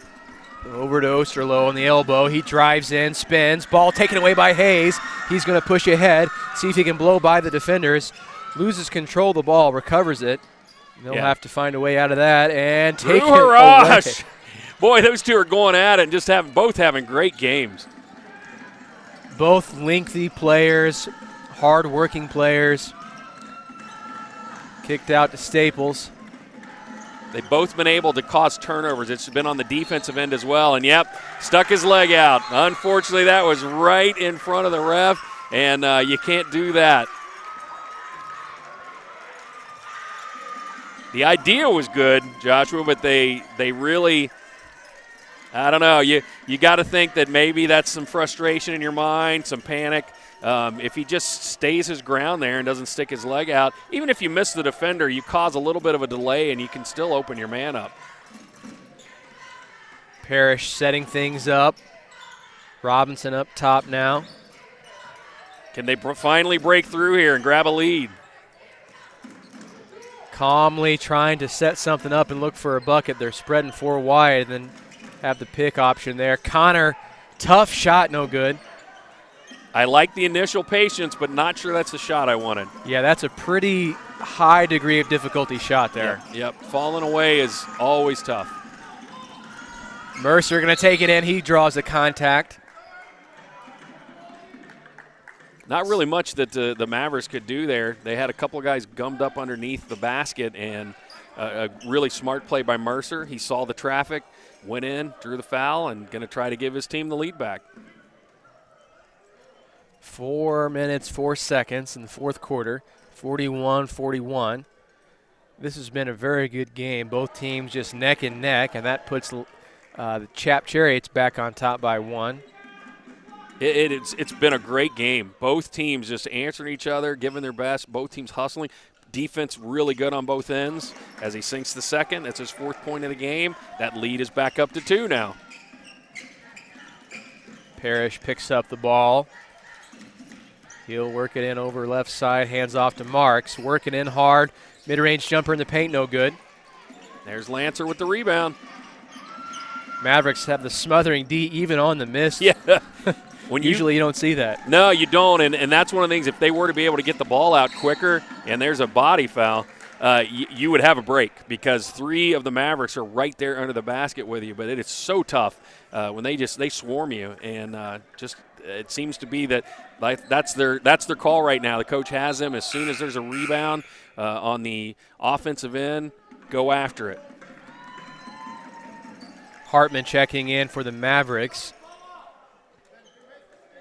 Over to Osterloh on the elbow. He drives in, spins. Ball taken away by Hayes. He's going to push ahead, see if he can blow by the defenders. Loses control of the ball, recovers it. They'll have to find a way out of that and take it away. Boy, those two are going at it and just both having great games. Both lengthy players, hard-working players. Kicked out to Staples. They've both been able to cause turnovers. It's been on the defensive end as well. And, stuck his leg out. Unfortunately, that was right in front of the ref, and you can't do that. The idea was good, Joshua, but they really, I don't know. You got to think that maybe that's some frustration in your mind, some panic. If he just stays his ground there and doesn't stick his leg out, even if you miss the defender, you cause a little bit of a delay and you can still open your man up. Parrish setting things up. Robinson up top now. Can they finally break through here and grab a lead? Calmly trying to set something up and look for a bucket. They're spreading four wide and then have the pick option there. Connor, tough shot, no good. I like the initial patience, but not sure that's the shot I wanted. Yeah, that's a pretty high degree of difficulty shot there. Yep. Falling away is always tough. Mercer going to take it in. He draws the contact. Not really much that the Mavericks could do there. They had a couple of guys gummed up underneath the basket, and a really smart play by Mercer. He saw the traffic, went in, drew the foul, and going to try to give his team the lead back. 4 minutes, 4 seconds in the fourth quarter, 41-41. This has been a very good game. Both teams just neck and neck, and that puts the CHAP Chariots back on top by one. It's been a great game. Both teams just answering each other, giving their best. Both teams hustling. Defense really good on both ends. As he sinks the second, that's his fourth point of the game. That lead is back up to 2 now. Parrish picks up the ball. He'll work it in over left side, hands off to Marks. Working in hard. Mid-range jumper in the paint, no good. There's Lancer with the rebound. Mavericks have the smothering D even on the miss. Yeah. Usually you don't see that. No, you don't, and that's one of the things. If they were to be able to get the ball out quicker and there's a body foul, you would have a break, because 3 of the Mavericks are right there under the basket with you. But it is so tough when they swarm you, and it seems to be that that's their call right now. The coach has them. As soon as there's a rebound on the offensive end, go after it. Hartman checking in for the Mavericks.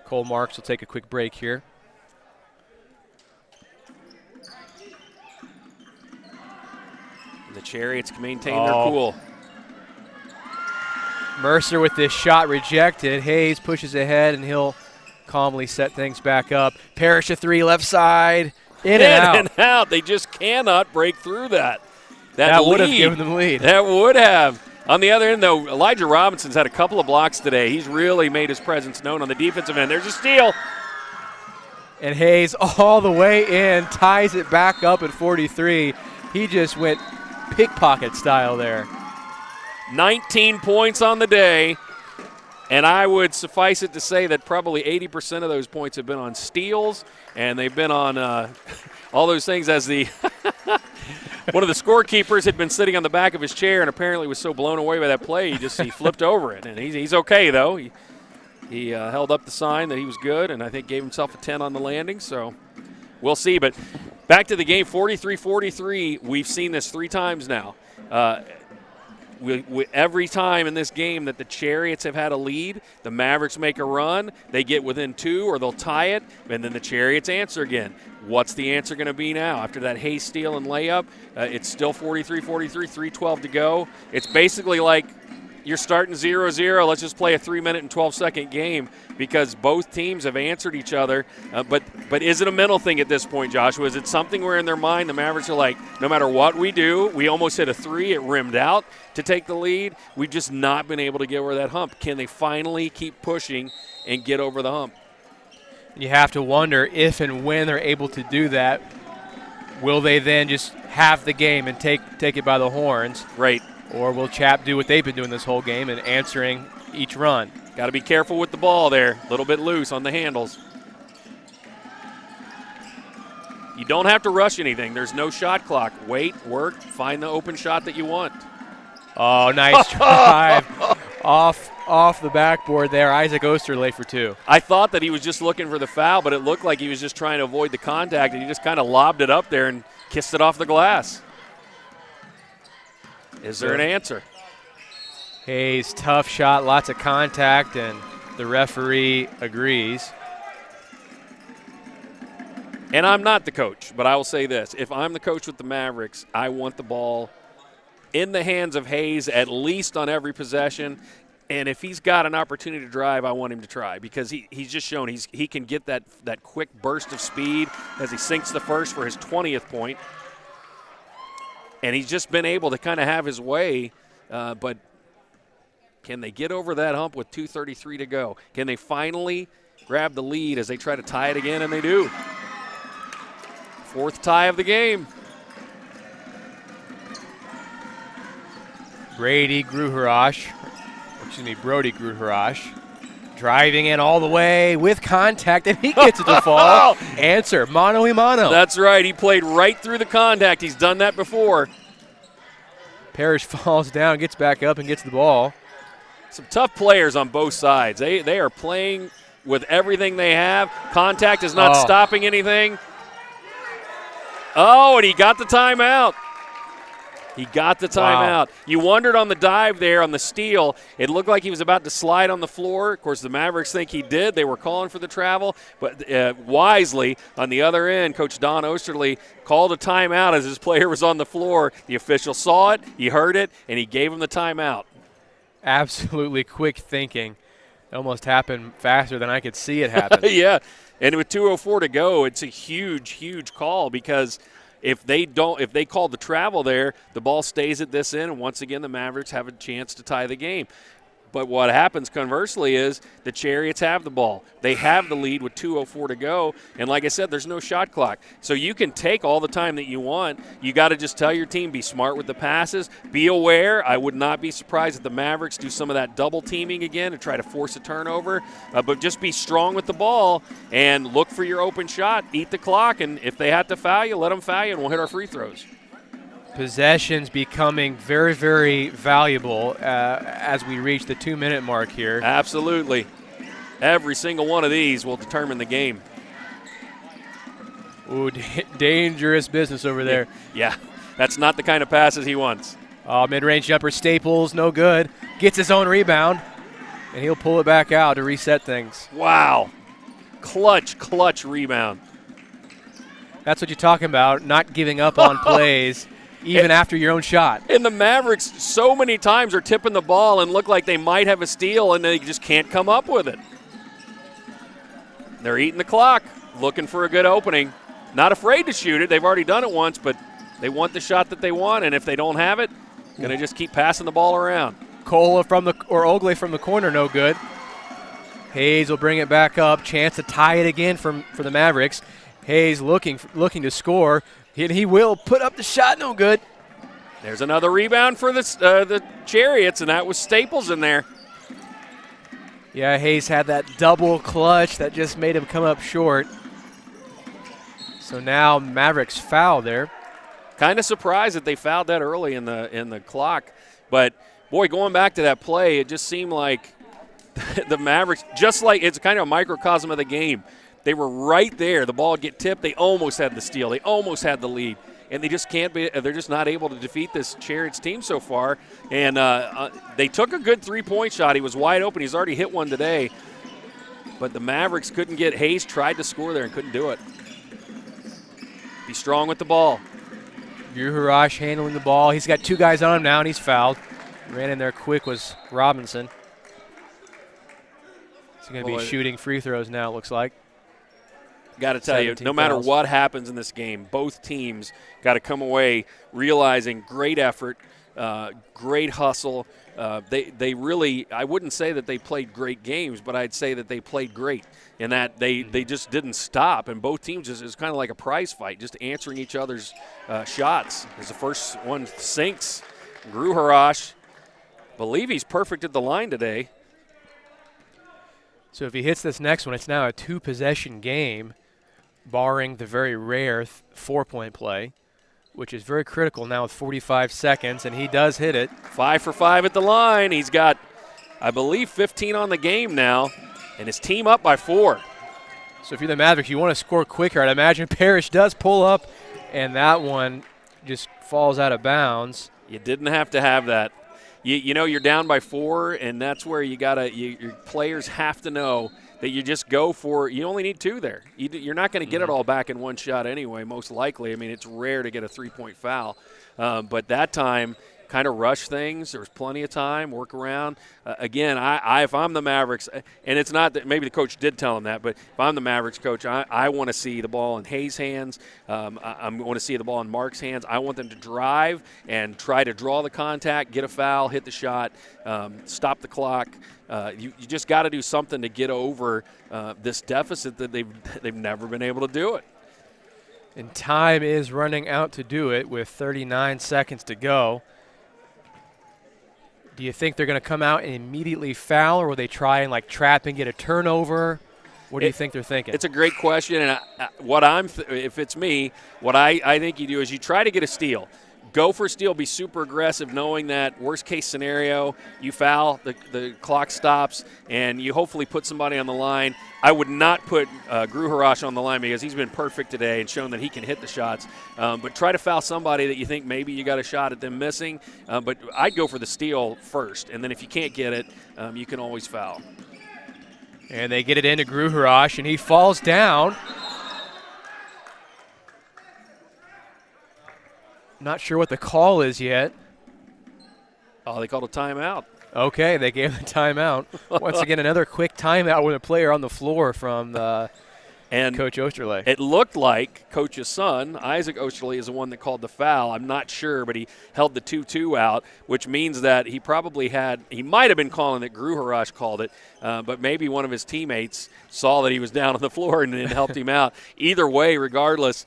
Cole Marks will take a quick break here. The Chariots can maintain their cool. Mercer with this shot rejected. Hayes pushes ahead, and he'll calmly set things back up. Parrish a three, left side. In and out. They just cannot break through that. That would have given them lead. That would have. On the other end, though, Elijah Robinson's had a couple of blocks today. He's really made his presence known on the defensive end. There's a steal. And Hayes all the way in, ties it back up at 43. He just went pickpocket style there. 19 points on the day. And I would suffice it to say that probably 80% of those points have been on steals, and they've been on all those things as the one of the scorekeepers had been sitting on the back of his chair and apparently was so blown away by that play he flipped over it. And he's okay, though. He held up the sign that he was good and I think gave himself a 10 on the landing, so we'll see. But back to the game, 43-43. We've seen this 3 times now. Every time in this game that the Chariots have had a lead, the Mavericks make a run, they get within 2 or they'll tie it, and then the Chariots answer again. What's the answer going to be now? After that Hayes steal and layup, it's still 43-43, 3:12 to go. It's basically like you're starting 0-0. Let's just play a 3-minute and 12-second game because both teams have answered each other. But is it a mental thing at this point, Joshua? Is it something where in their mind the Mavericks are like, no matter what we do, we almost hit a 3, it rimmed out to take the lead. We've just not been able to get over that hump. Can they finally keep pushing and get over the hump? You have to wonder if and when they're able to do that, will they then just have the game and take it by the horns? Right. Or will CHAP do what they've been doing this whole game and answering each run? Got to be careful with the ball there. A little bit loose on the handles. You don't have to rush anything. There's no shot clock. Wait, work, find the open shot that you want. Oh, nice drive. Off the backboard there. Isaac Osterley for 2. I thought that he was just looking for the foul, but it looked like he was just trying to avoid the contact, and he just kind of lobbed it up there and kissed it off the glass. Is there an answer? Hayes, tough shot, lots of contact, and the referee agrees. And I'm not the coach, but I will say this. If I'm the coach with the Mavericks, I want the ball in the hands of Hayes at least on every possession. And if he's got an opportunity to drive, I want him to try because he's just shown he can get that quick burst of speed as he sinks the first for his 20th point. And he's just been able to kind of have his way, but can they get over that hump with 2:33 to go? Can they finally grab the lead as they try to tie it again? And they do. 4th tie of the game. Brody Gruharash, driving in all the way with contact, and he gets it to fall. Answer, mano a mano. That's right. He played right through the contact. He's done that before. Parrish falls down, gets back up, and gets the ball. Some tough players on both sides. They are playing with everything they have. Contact is not stopping anything. Oh, and he got the timeout. Wow. You wondered on the dive there on the steal. It looked like he was about to slide on the floor. Of course, the Mavericks think he did. They were calling for the travel. But wisely, on the other end, Coach Don Osterley called a timeout as his player was on the floor. The official saw it, he heard it, and he gave him the timeout. Absolutely quick thinking. It almost happened faster than I could see it happen. Yeah, and with 2:04 to go, it's a huge, huge call because if they call the travel there, the ball stays at this end, and once again the Mavericks have a chance to tie the game. But what happens conversely is the Chariots have the ball. They have the lead with 2:04 to go, and like I said, there's no shot clock. So you can take all the time that you want. You got to just tell your team, be smart with the passes, be aware. I would not be surprised if the Mavericks do some of that double teaming again and try to force a turnover, but just be strong with the ball and look for your open shot, eat the clock, and if they have to foul you, let them foul you, and we'll hit our free throws. Possessions becoming very, very valuable as we reach the 2-minute mark here. Absolutely. Every single one of these will determine the game. Ooh, dangerous business over there. Yeah, that's not the kind of passes he wants. Mid-range jumper, Staples, no good. Gets his own rebound, and he'll pull it back out to reset things. Wow. Clutch rebound. That's what you're talking about, not giving up on plays even after your own shot. And the Mavericks so many times are tipping the ball and look like they might have a steal, and they just can't come up with it. They're eating the clock, looking for a good opening. Not afraid to shoot it. They've already done it once, but they want the shot that they want, and if they don't have it, going to just keep passing the ball around. Ogle from the corner, no good. Hayes will bring it back up. Chance to tie it again for the Mavericks. Hayes looking to score. He will put up the shot, no good. There's another rebound for the Chariots, and that was Staples in there. Yeah, Hayes had that double clutch that just made him come up short. So now Mavericks foul there. Kind of surprised that they fouled that early in the clock. But, boy, going back to that play, it just seemed like the Mavericks, just like it's kind of a microcosm of the game. They were right there. The ball would get tipped. They almost had the steal. They almost had the lead. And they just can't be – they're just not able to defeat this Chariots team so far. And they took a good three-point shot. He was wide open. He's already hit one today. But the Mavericks couldn't get – Hayes tried to score there and couldn't do it. Be strong with the ball. Drew Harash handling the ball. He's got two guys on him now, and he's fouled. Ran in there quick was Robinson. He's going to be shooting free throws now, it looks like. Got to tell you, no matter what happens in this game, both teams got to come away realizing great effort, great hustle. They really, I wouldn't say that they played great games, but I'd say that they played great in that they just didn't stop. And both teams, it's kind of like a prize fight, just answering each other's shots. As the first one sinks, Drew Harash, believe he's perfect at the line today. So if he hits this next one, it's now a two-possession game, barring the very rare 4-point play, which is very critical now with 45 seconds, and he does hit it. 5 for 5 at the line. He's got, I believe, 15 on the game now, and his team up by 4. So if you're the Mavericks, you want to score quicker. I'd imagine Parrish does pull up, and that one just falls out of bounds. You didn't have to have that. You know you're down by 4, and that's where you gotta. Your players have to know that you just go for. You only need 2 there. You're not going to get it all back in one shot anyway. Most likely. I mean, it's rare to get a 3-point foul, but that time kind of rush things. There was plenty of time, work around. Again, if I'm the Mavericks, and it's not that maybe the coach did tell him that, but if I'm the Mavericks coach, I want to see the ball in Hayes' hands. I want to see the ball in Mark's hands. I want them to drive and try to draw the contact, get a foul, hit the shot, stop the clock. You just got to do something to get over this deficit that they've never been able to do it. And time is running out to do it with 39 seconds to go. Do you think they're going to come out and immediately foul, or will they try and trap and get a turnover? What do you think they're thinking? It's a great question, and if it's me, what I think you do is you try to get a steal. Go for a steal, be super aggressive, knowing that worst-case scenario, you foul, the clock stops, and you hopefully put somebody on the line. I would not put Drew Harash on the line because he's been perfect today and shown that he can hit the shots. But try to foul somebody that you think maybe you got a shot at them missing. But I'd go for the steal first, and then if you can't get it, you can always foul. And they get it into Drew Harash, and he falls down. Not sure what the call is yet. Oh, they called a timeout. Okay, they gave the timeout. Once again, another quick timeout with a player on the floor from Coach Osterley. It looked like Coach's son, Isaac Osterley, is the one that called the foul. I'm not sure, but he held the 2-2 out, which means that he might have been calling it. Drew Harash called it, but maybe one of his teammates saw that he was down on the floor and helped him out. Either way, regardless,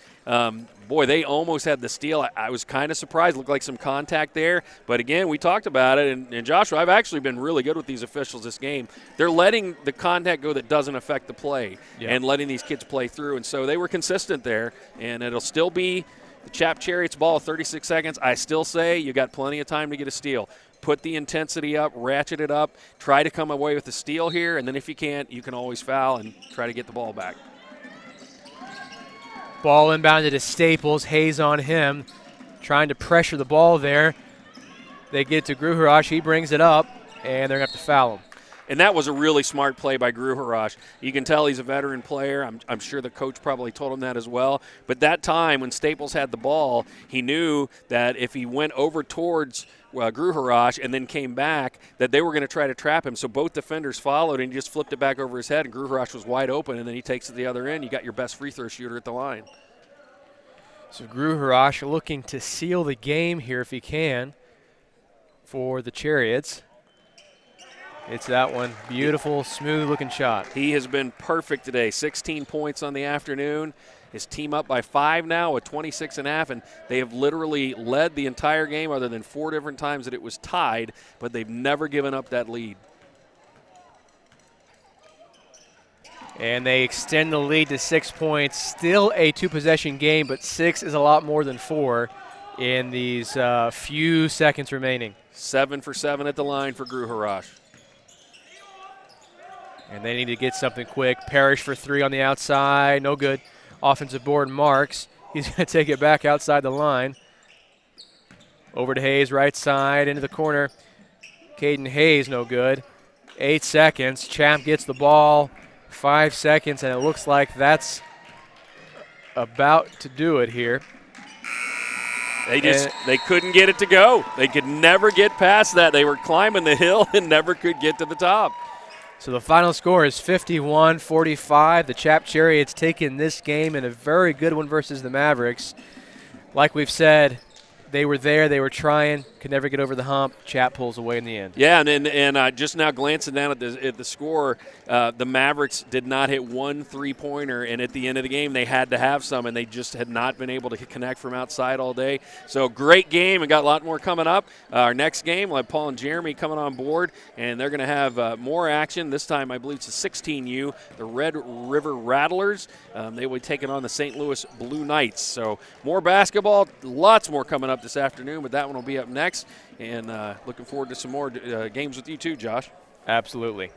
boy, they almost had the steal. I was kind of surprised. Looked like some contact there. But, again, we talked about it. And Joshua, I've actually been really good with these officials this game. They're letting the contact go that doesn't affect the play and letting these kids play through. And so they were consistent there. And it'll still be the CHAP Chariots ball, 36 seconds. I still say you got plenty of time to get a steal. Put the intensity up, ratchet it up, try to come away with a steal here. And then if you can't, you can always foul and try to get the ball back. Ball inbounded to Staples. Hayes on him, trying to pressure the ball there. They get to Drew Harash. He brings it up, and they're going to have to foul him. And that was a really smart play by Gruharash. You can tell he's a veteran player. I'm sure the coach probably told him that as well. But that time when Staples had the ball, he knew that if he went over towards Gruharash and then came back, that they were going to try to trap him. So both defenders followed, and he just flipped it back over his head, and Gruharash was wide open, and then he takes it the other end. You got your best free throw shooter at the line. So Gruharash looking to seal the game here if he can for the Chariots. It's that one. Beautiful, smooth-looking shot. He has been perfect today. 16 points on the afternoon. His team up by 5 now at 26.5, and they have literally led the entire game other than 4 different times that it was tied, but they've never given up that lead. And they extend the lead to 6 points. Still a 2-possession game, but 6 is a lot more than 4 in these few seconds remaining. 7 for 7 at the line for Gruharash. And they need to get something quick. Parrish for 3 on the outside. No good. Offensive board Marks. He's going to take it back outside the line. Over to Hayes, right side, into the corner. Caden Hayes, no good. 8 seconds. CHAP gets the ball. 5 seconds, and it looks like that's about to do it here. They couldn't get it to go. They could never get past that. They were climbing the hill and never could get to the top. So the final score is 51-45. The CHAP Chariots taking this game in a very good one versus the Mavericks. Like we've said, they were there, they were trying, could never get over the hump. CHAP pulls away in the end. Yeah, and just now glancing down at the score, the Mavericks did not hit 1 3-pointer, and at the end of the game they had to have some, and they just had not been able to connect from outside all day. So great game, and got a lot more coming up. Our next game, we'll have Paul and Jeremy coming on board, and they're going to have more action. This time I believe it's the 16U, the Red River Rattlers. They will be taking on the St. Louis Blue Knights. So more basketball, lots more coming up this afternoon, but that one will be up next. And looking forward to some more games with you too, Josh. Absolutely.